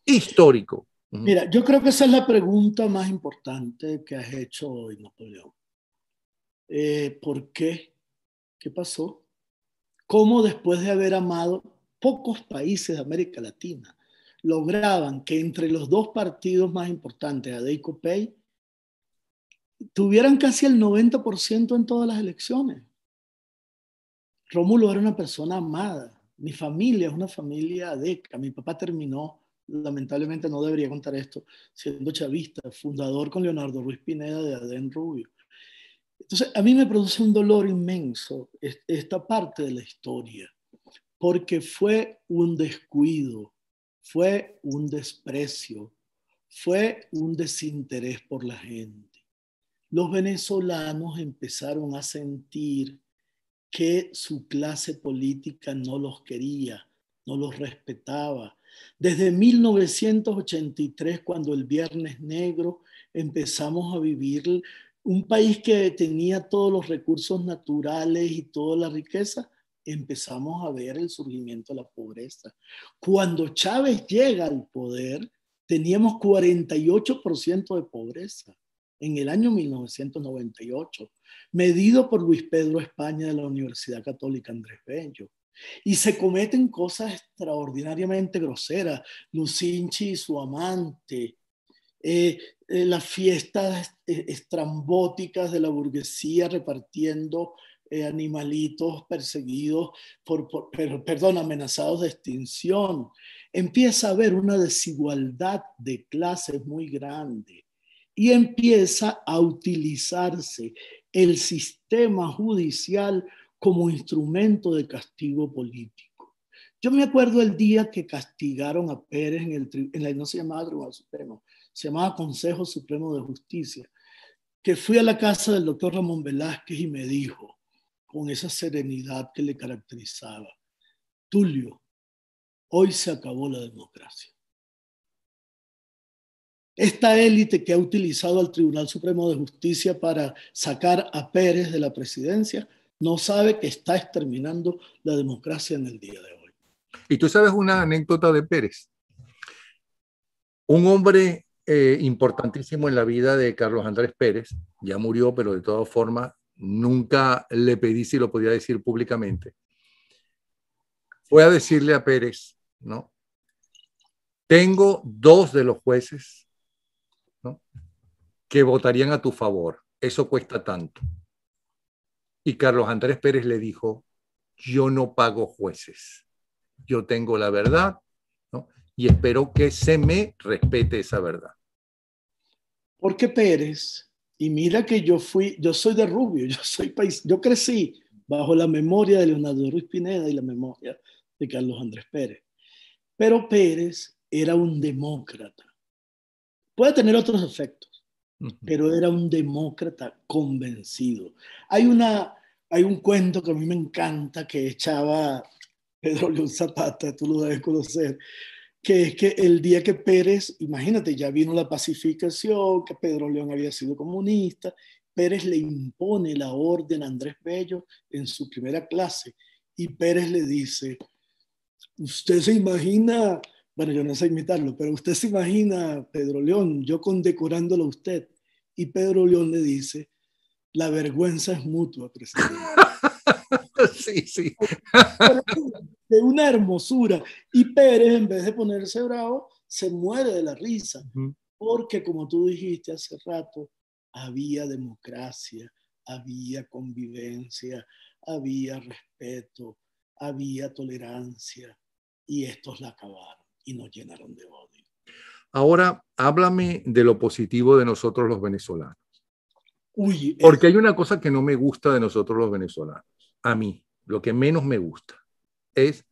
histórico.
Mira, yo creo que esa es la pregunta más importante que has hecho hoy, Napoleón. ¿Por qué? ¿Qué pasó? ¿Cómo después de haber amado pocos países de América Latina lograban que entre los dos partidos más importantes, AD y COPEI, tuvieran casi el 90% en todas las elecciones? Rómulo era una persona amada. Mi familia es una familia adeca. Mi papá terminó, lamentablemente no debería contar esto, siendo chavista, fundador con Leonardo Ruiz Pineda de Adén Rubio. Entonces, a mí me produce un dolor inmenso esta parte de la historia, porque fue un descuido, fue un desprecio, fue un desinterés por la gente. Los venezolanos empezaron a sentir que su clase política no los quería, no los respetaba. Desde 1983, cuando el Viernes Negro, empezamos a vivir un país que tenía todos los recursos naturales y toda la riqueza, empezamos a ver el surgimiento de la pobreza. Cuando Chávez llega al poder, teníamos 48% de pobreza en el año 1998, medido por Luis Pedro España de la Universidad Católica Andrés Bello. Y se cometen cosas extraordinariamente groseras. Lucinchi y su amante, las fiestas estrambóticas de la burguesía repartiendo animalitos perseguidos, amenazados de extinción. Empieza a haber una desigualdad de clases muy grande y empieza a utilizarse el sistema judicial como instrumento de castigo político. Yo me acuerdo el día que castigaron a Pérez no se llamaba Tribunal Supremo, se llamaba Consejo Supremo de Justicia, que fui a la casa del doctor Ramón Velázquez y me dijo, con esa serenidad que le caracterizaba: Tulio, hoy se acabó la democracia. Esta élite que ha utilizado al Tribunal Supremo de Justicia para sacar a Pérez de la presidencia no sabe que está exterminando la democracia en el día de hoy.
Y tú sabes una anécdota de Pérez. Un hombre importantísimo en la vida de Carlos Andrés Pérez, ya murió, pero de todas formas nunca le pedí si lo podía decir públicamente. Fue a decirle a Pérez, ¿no?, tengo 2 de los jueces, ¿no?, que votarían a tu favor. Eso cuesta tanto. Y Carlos Andrés Pérez le dijo, yo no pago jueces. Yo tengo la verdad, ¿no?, y espero que se me respete esa verdad.
Porque Pérez, y mira que yo soy de Rubio, yo crecí bajo la memoria de Leonardo Ruiz Pineda y la memoria de Carlos Andrés Pérez. Pero Pérez era un demócrata. Puede tener otros efectos, pero era un demócrata convencido. Hay un cuento que a mí me encanta que echaba Pedro León Zapata, tú lo debes conocer, que es que el día que Pérez, imagínate, ya vino la pacificación, que Pedro León había sido comunista, Pérez le impone la orden a Andrés Bello en su primera clase y Pérez le dice, usted se imagina, bueno, yo no sé imitarlo, pero usted se imagina, Pedro León, yo condecorándolo a usted. Y Pedro León le dice, la vergüenza es mutua, presidente.
Sí, sí.
De una hermosura. Y Pérez, en vez de ponerse bravo, se muere de la risa. Porque, como tú dijiste hace rato, había democracia, había convivencia, había respeto, había tolerancia. Y estos la acabaron y nos llenaron de odio.
Ahora, háblame de lo positivo de nosotros los venezolanos.
Uy,
Porque hay una cosa que no me gusta de nosotros los venezolanos. A mí, lo que menos me gusta es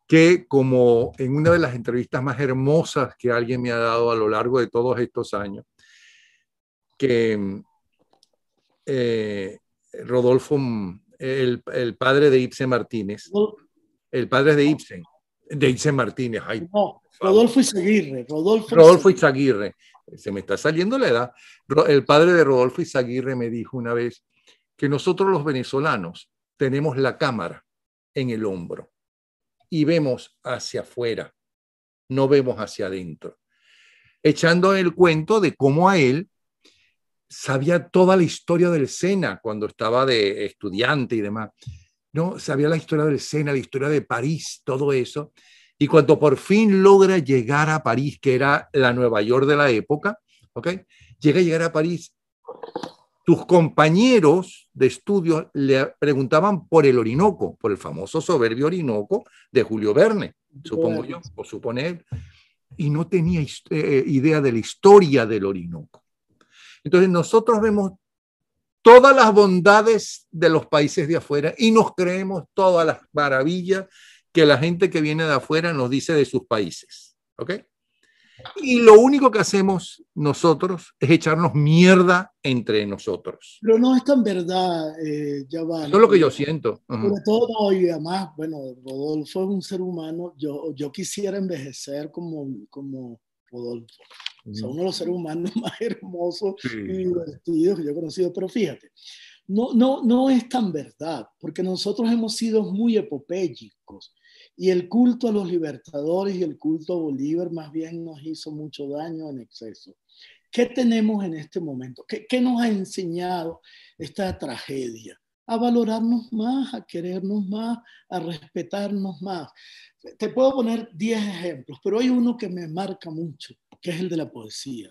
que, como en una de las entrevistas más hermosas que alguien me ha dado a lo largo de todos estos años, que eh, Rodolfo, el padre de Ibsen Martínez, el padre de Ibsen Martínez, ay,
no,
por favor.
Rodolfo Izaguirre,
Rodolfo Izaguirre, se me está saliendo la edad. El padre de Rodolfo Izaguirre me dijo una vez que nosotros los venezolanos tenemos la cámara en el hombro y vemos hacia afuera, no vemos hacia adentro, echando el cuento de cómo a él sabía toda la historia del Sena cuando estaba de estudiante y demás. No, sabía la historia del Sena, la historia de París, todo eso. Y cuando por fin logra llegar a París, que era la Nueva York de la época, ¿ok? Llegar a París, tus compañeros de estudio le preguntaban por el Orinoco, por el famoso soberbio Orinoco de Julio Verne, supongo yo, o suponer, y no tenía idea de la historia del Orinoco. Entonces nosotros vemos todas las bondades de los países de afuera y nos creemos todas las maravillas que la gente que viene de afuera nos dice de sus países. ¿Ok? Y lo único que hacemos nosotros es echarnos mierda entre nosotros.
Pero no es tan verdad, ya va,
Eso es lo que yo
Napoleón.
siento.
Sobre todo, no, y además, bueno, Rodolfo es un ser humano, yo quisiera envejecer como Rodolfo. O sea, uno de los seres humanos más hermosos y
Sí.
divertidos que yo he conocido. Pero fíjate, no es tan verdad, porque nosotros hemos sido muy epopélicos y el culto a los libertadores y el culto a Bolívar más bien nos hizo mucho daño en exceso. ¿Qué tenemos en este momento? ¿Qué nos ha enseñado esta tragedia? A valorarnos más, a querernos más, a respetarnos más. Te puedo poner 10 ejemplos, pero hay uno que me marca mucho, que es el de la poesía.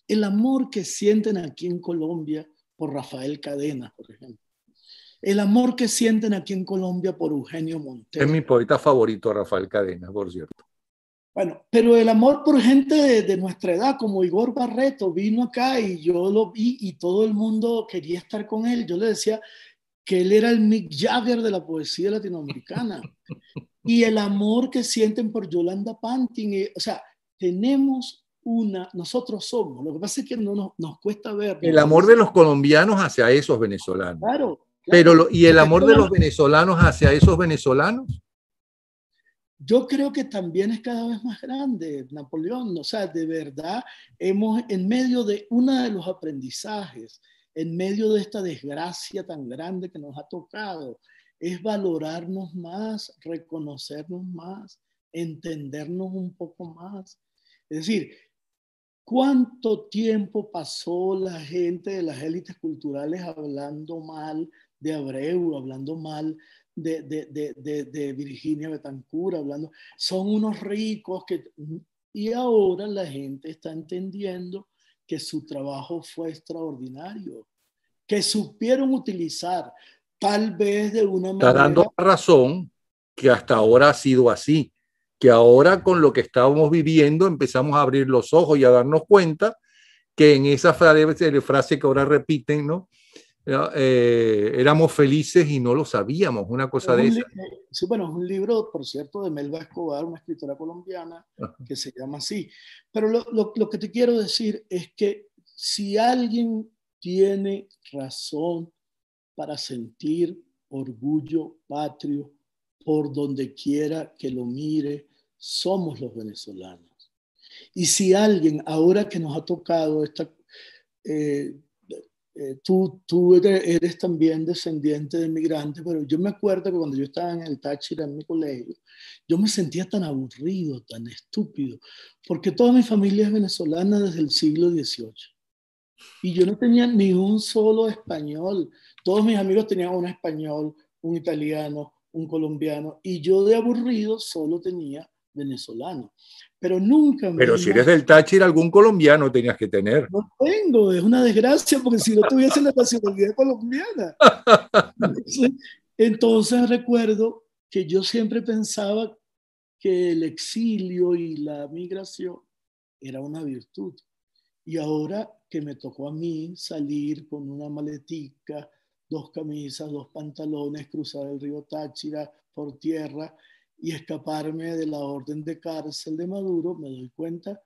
El amor que sienten aquí en Colombia por Rafael Cadena, por ejemplo. El amor que sienten aquí en Colombia por Eugenio
Es mi
Montero.
poeta favorito, Rafael Cadena, por cierto.
Bueno, pero el amor por gente de nuestra edad, como Igor Barreto, vino acá y yo lo vi y todo el mundo quería estar con él. Yo le decía que él era el Mick Jagger de la poesía latinoamericana. Y el amor que sienten por Yolanda Pantin. O sea, tenemos nosotros somos. Lo que pasa es que no nos cuesta
El
vernos.
amor de los colombianos hacia esos venezolanos.
Claro,
Pero
claro.
¿y el amor de los venezolanos hacia esos venezolanos?
Yo creo que también es cada vez más grande, Napoleón. O sea, de verdad, en medio de uno de los aprendizajes, en medio de esta desgracia tan grande que nos ha tocado, es valorarnos más, reconocernos más, entendernos un poco más. Es decir, ¿cuánto tiempo pasó la gente de las élites culturales hablando mal de Abreu, hablando mal de Virginia Betancourt, hablando? Son unos ricos y ahora la gente está entendiendo que su trabajo fue extraordinario, que supieron utilizar tal vez de una
Está
manera.
dando la razón que hasta ahora ha sido así, que ahora con lo que estábamos viviendo empezamos a abrir los ojos y a darnos cuenta que en esa frase que ahora repiten, ¿no? Éramos felices y no lo sabíamos, una cosa de esa.
Sí, bueno, es un libro, por cierto, de Melba Escobar, una escritora colombiana, que se llama así. Pero lo que te quiero decir es que si alguien tiene razón para sentir orgullo patrio por donde quiera que lo mire, somos los venezolanos. Y si alguien, ahora que nos ha tocado eh, tú eres también descendiente de migrantes, pero yo me acuerdo que cuando yo estaba en el Táchira, en mi colegio, yo me sentía tan aburrido, tan estúpido, porque toda mi familia es venezolana desde el siglo XVIII. Y yo no tenía ni un solo español. Todos mis amigos tenían un español, un italiano, un colombiano, y yo de aburrido solo tenía venezolano. Pero nunca me
Pero si eres
imaginé.
del Táchira, algún colombiano tenías que tener.
No tengo, es una desgracia, porque si no tuviese la nacionalidad colombiana. Entonces recuerdo que yo siempre pensaba que el exilio y la migración era una virtud. Y ahora que me tocó a mí salir con una maletica, 2 camisas, 2 pantalones, cruzar el río Táchira por tierra y escaparme de la orden de cárcel de Maduro, me doy cuenta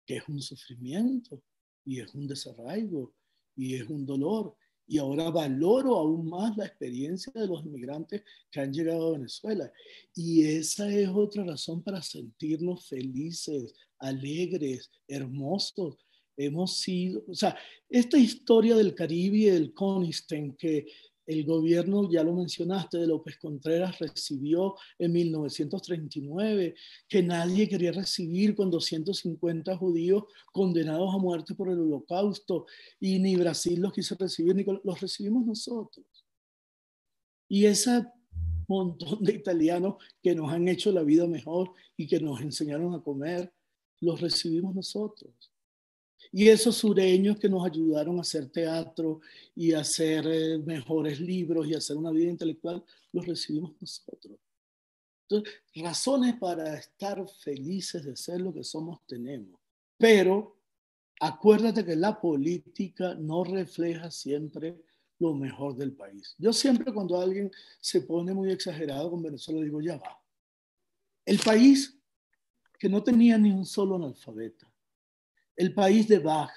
que es un sufrimiento y es un desarraigo y es un dolor. Y ahora valoro aún más la experiencia de los inmigrantes que han llegado a Venezuela. Y esa es otra razón para sentirnos felices, alegres, hermosos. Hemos sido, o sea, esta historia del Caribe y del CONISTEN que el gobierno, ya lo mencionaste, de López Contreras recibió en 1939, que nadie quería recibir con 250 judíos condenados a muerte por el Holocausto, y ni Brasil los quiso recibir, ni los recibimos nosotros. Y ese montón de italianos que nos han hecho la vida mejor y que nos enseñaron a comer, los recibimos nosotros. Y esos sureños que nos ayudaron a hacer teatro y a hacer mejores libros y a hacer una vida intelectual, los recibimos nosotros. Entonces, razones para estar felices de ser lo que somos tenemos. Pero acuérdate que la política no refleja siempre lo mejor del país. Yo siempre cuando alguien se pone muy exagerado con Venezuela, digo, ya va. El país que no tenía ni un solo analfabeta, el país de Bach,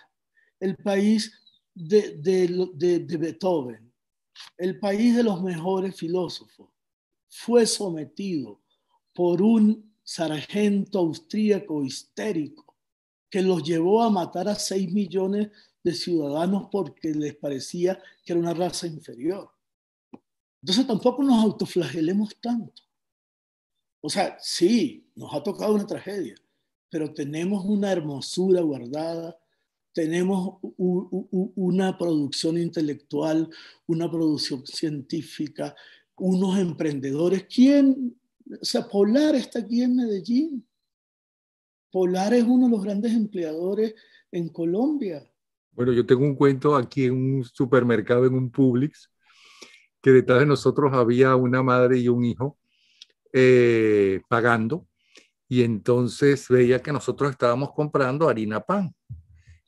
el país de Beethoven, el país de los mejores filósofos, fue sometido por un sargento austríaco histérico que los llevó a matar a 6 millones de ciudadanos porque les parecía que era una raza inferior. Entonces tampoco nos autoflagelemos tanto. O sea, sí, nos ha tocado una tragedia, pero tenemos una hermosura guardada, tenemos una producción intelectual, una producción científica, unos emprendedores. ¿Quién? O sea, Polar está aquí en Medellín. Polar es uno de los grandes empleadores en Colombia.
Bueno, yo tengo un cuento aquí en un supermercado, en un Publix, que detrás de nosotros había una madre y un hijo pagando, y entonces veía que nosotros estábamos comprando harina pan.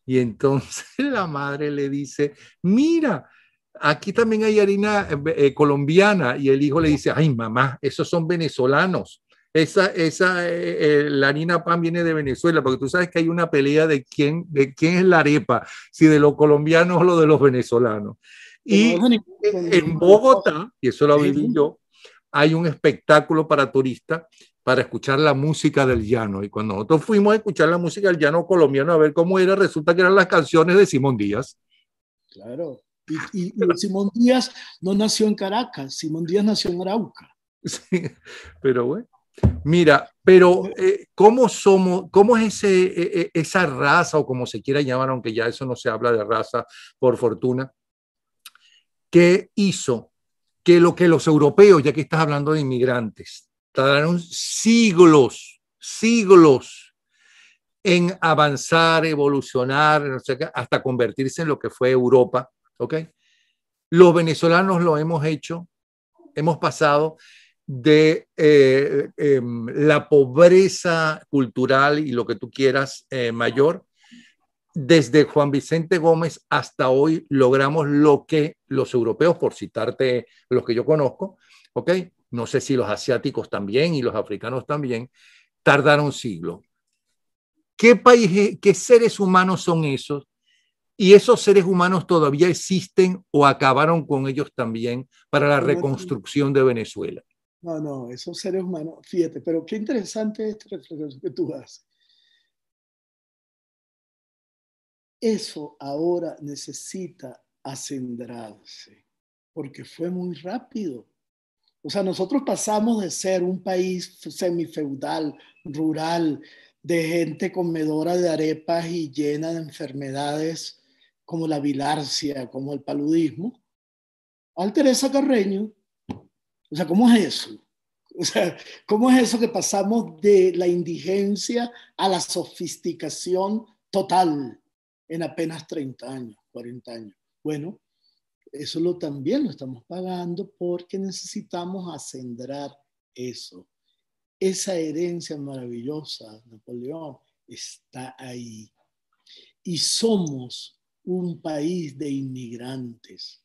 Y entonces la madre le dice, mira, aquí también hay harina colombiana. Y el hijo le dice, ay mamá, esos son venezolanos. La harina pan viene de Venezuela, porque tú sabes que hay una pelea de quién es la arepa, si de los colombianos o lo de los venezolanos.
No
Y en Bogotá, y eso lo viví yo, hay un espectáculo para turistas para escuchar la música del llano. Y cuando nosotros fuimos a escuchar la música del llano colombiano a ver cómo era, resulta que eran las canciones de Simón Díaz.
Claro. Y Simón Díaz no nació en Caracas, Simón Díaz nació en Arauca.
Sí, pero bueno. Mira, pero ¿cómo somos, cómo es esa raza o como se quiera llamar, aunque ya eso no se habla de raza por fortuna, que hizo que lo que los europeos, ya que estás hablando de inmigrantes, tardaron siglos en avanzar, evolucionar, no sé qué, hasta convertirse en lo que fue Europa, ¿ok? Los venezolanos lo hemos hecho, hemos pasado de la pobreza cultural y lo que tú quieras mayor. Desde Juan Vicente Gómez hasta hoy logramos lo que los europeos, por citarte los que yo conozco, ¿ok? No sé si los asiáticos también y los africanos también, tardaron siglos. ¿Qué país, qué seres humanos son esos? ¿Y esos seres humanos todavía existen o acabaron con ellos también para la reconstrucción de Venezuela?
No, esos seres humanos, fíjate, pero qué interesante este reflexión que tú haces. Eso ahora necesita acendrarse, porque fue muy rápido. O sea, nosotros pasamos de ser un país semifeudal, rural, de gente comedora de arepas y llena de enfermedades como la bilarcia, como el paludismo, al Teresa Carreño. O sea, ¿cómo es eso? O sea, ¿cómo es eso que pasamos de la indigencia a la sofisticación total en apenas 30 años, 40 años? Bueno, eso también lo estamos pagando porque necesitamos acendrar eso. Esa herencia maravillosa, Napoleón, está ahí. Y somos un país de inmigrantes,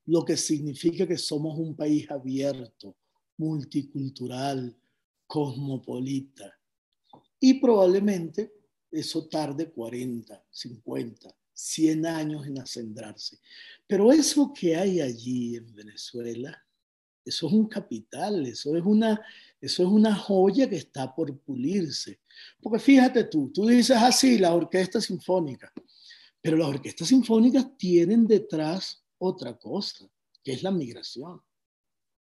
lo que significa que somos un país abierto, multicultural, cosmopolita. Y probablemente eso tarde 40, 50, 100 años en acendrarse. Pero eso que hay allí en Venezuela, eso es un capital, eso es una joya que está por pulirse. Porque fíjate tú dices así, la orquesta sinfónica, pero las orquestas sinfónicas tienen detrás otra cosa, que es la migración.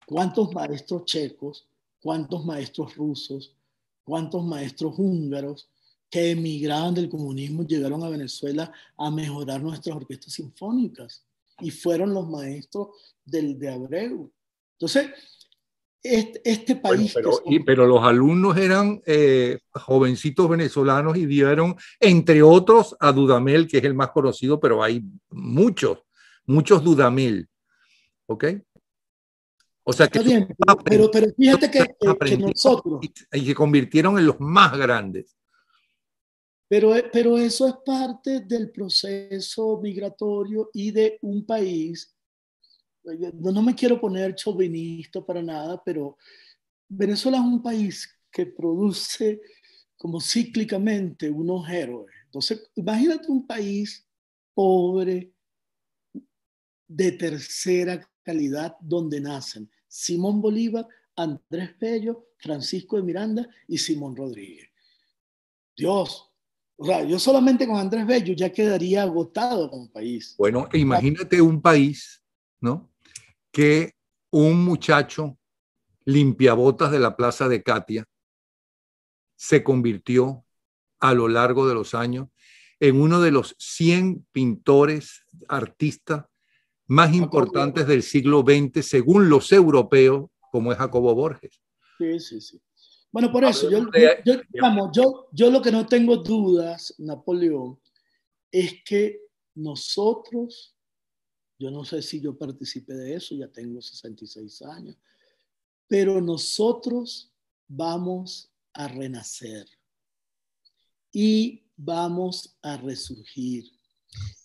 ¿Cuántos maestros checos, cuántos maestros rusos, cuántos maestros húngaros que emigraban del comunismo llegaron a Venezuela a mejorar nuestras orquestas sinfónicas? Y fueron los maestros de Abreu. Entonces, este
Bueno,
país que somos,
pero los alumnos eran jovencitos venezolanos y vieron, entre otros, a Dudamel, que es el más conocido, pero hay muchos Dudamel. ¿Ok? O sea que
está bien, pero fíjate que nosotros,
y se convirtieron en los más grandes.
pero eso es parte del proceso migratorio y de un país. No me quiero poner chauvinista para nada, pero Venezuela es un país que produce como cíclicamente unos héroes. Entonces, imagínate un país pobre, de tercera calidad, donde nacen Simón Bolívar, Andrés Bello, Francisco de Miranda y Simón Rodríguez. Dios, o sea, yo solamente con Andrés Bello ya quedaría agotado como país.
Bueno, imagínate un país, ¿no? Que un muchacho limpiabotas de la Plaza de Catia se convirtió a lo largo de los años en uno de los 100 pintores, artistas más importantes del siglo XX, según los europeos, como es Jacobo Borges.
Sí, sí, sí. Bueno, por eso, yo lo que no tengo dudas, Napoleón, es que nosotros, yo no sé si yo participé de eso, ya tengo 66 años, pero nosotros vamos a renacer y vamos a resurgir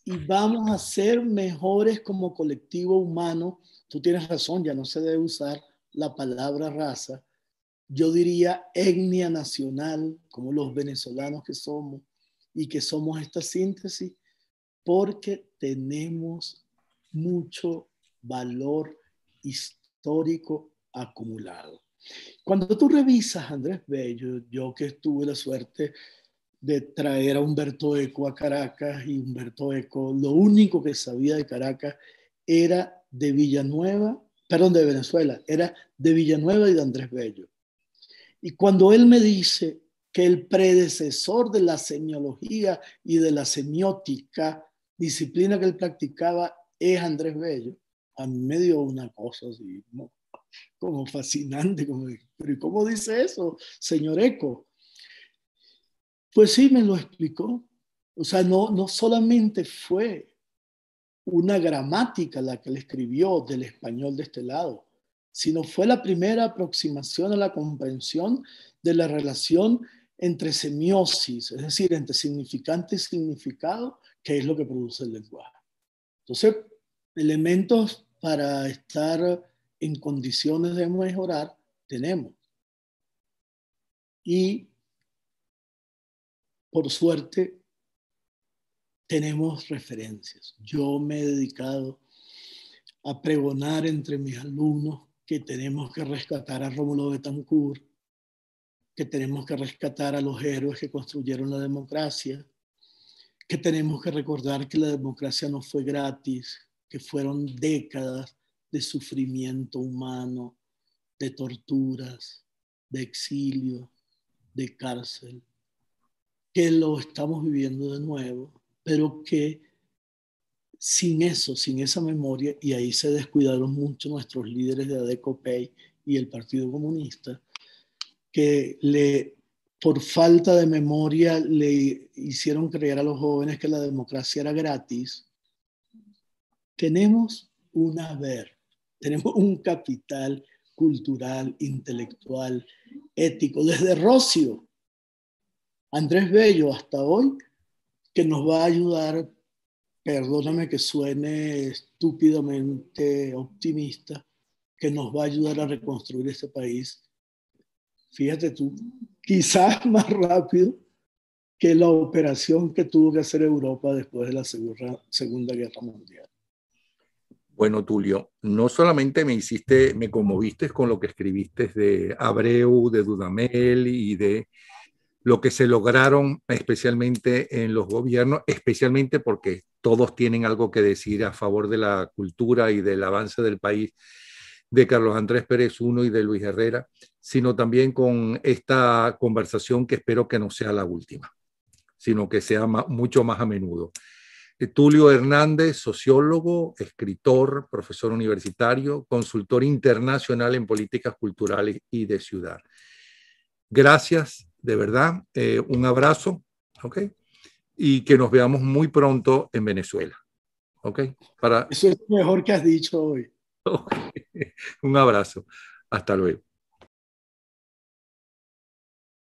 y vamos a ser mejores como colectivo humano. Tú tienes razón, ya no se debe usar la palabra raza. Yo diría etnia nacional, como los venezolanos que somos y que somos esta síntesis, porque tenemos mucho valor histórico acumulado. Cuando tú revisas, Andrés Bello, yo que tuve la suerte de traer a Humberto Eco a Caracas, y Humberto Eco lo único que sabía de Caracas era de Villanueva, perdón, de Venezuela, era de Villanueva y de Andrés Bello. Y cuando él me dice que el predecesor de la semiología y de la semiótica, disciplina que él practicaba, es Andrés Bello, a mí me dio una cosa así, como fascinante, pero ¿y cómo dice eso, señor Eco? Pues sí, me lo explicó. O sea, no solamente fue una gramática la que él escribió del español de este lado, sino fue la primera aproximación a la comprensión de la relación entre semiosis, es decir, entre significante y significado, que es lo que produce el lenguaje. Entonces, elementos para estar en condiciones de mejorar tenemos. Y, por suerte, tenemos referencias. Yo me he dedicado a pregonar entre mis alumnos que tenemos que rescatar a Rómulo Betancourt, que tenemos que rescatar a los héroes que construyeron la democracia, que tenemos que recordar que la democracia no fue gratis, que fueron décadas de sufrimiento humano, de torturas, de exilio, de cárcel, que lo estamos viviendo de nuevo, pero que sin eso, sin esa memoria, y ahí se descuidaron mucho nuestros líderes de ADECOPEI y el Partido Comunista, que por falta de memoria le hicieron creer a los jóvenes que la democracia era gratis. Tenemos un haber, tenemos un capital cultural, intelectual, ético, desde Rocio, Andrés Bello hasta hoy, que nos va a ayudar perdóname que suene estúpidamente optimista, que nos va a ayudar a reconstruir este país, fíjate tú, quizás más rápido que la operación que tuvo que hacer Europa después de la Segunda Guerra Mundial.
Bueno, Tulio, no solamente me conmoviste con lo que escribiste de Abreu, de Dudamel y de lo que se lograron especialmente en los gobiernos, especialmente porque todos tienen algo que decir a favor de la cultura y del avance del país, de Carlos Andrés Pérez I y de Luis Herrera, sino también con esta conversación que espero que no sea la última, sino que sea mucho más a menudo. Tulio Hernández, sociólogo, escritor, profesor universitario, consultor internacional en políticas culturales y de ciudad. Gracias, de verdad. Un abrazo, ¿ok? Y que nos veamos muy pronto en Venezuela, ¿ok?
Eso es lo mejor que has dicho hoy.
Okay. Un abrazo. Hasta luego.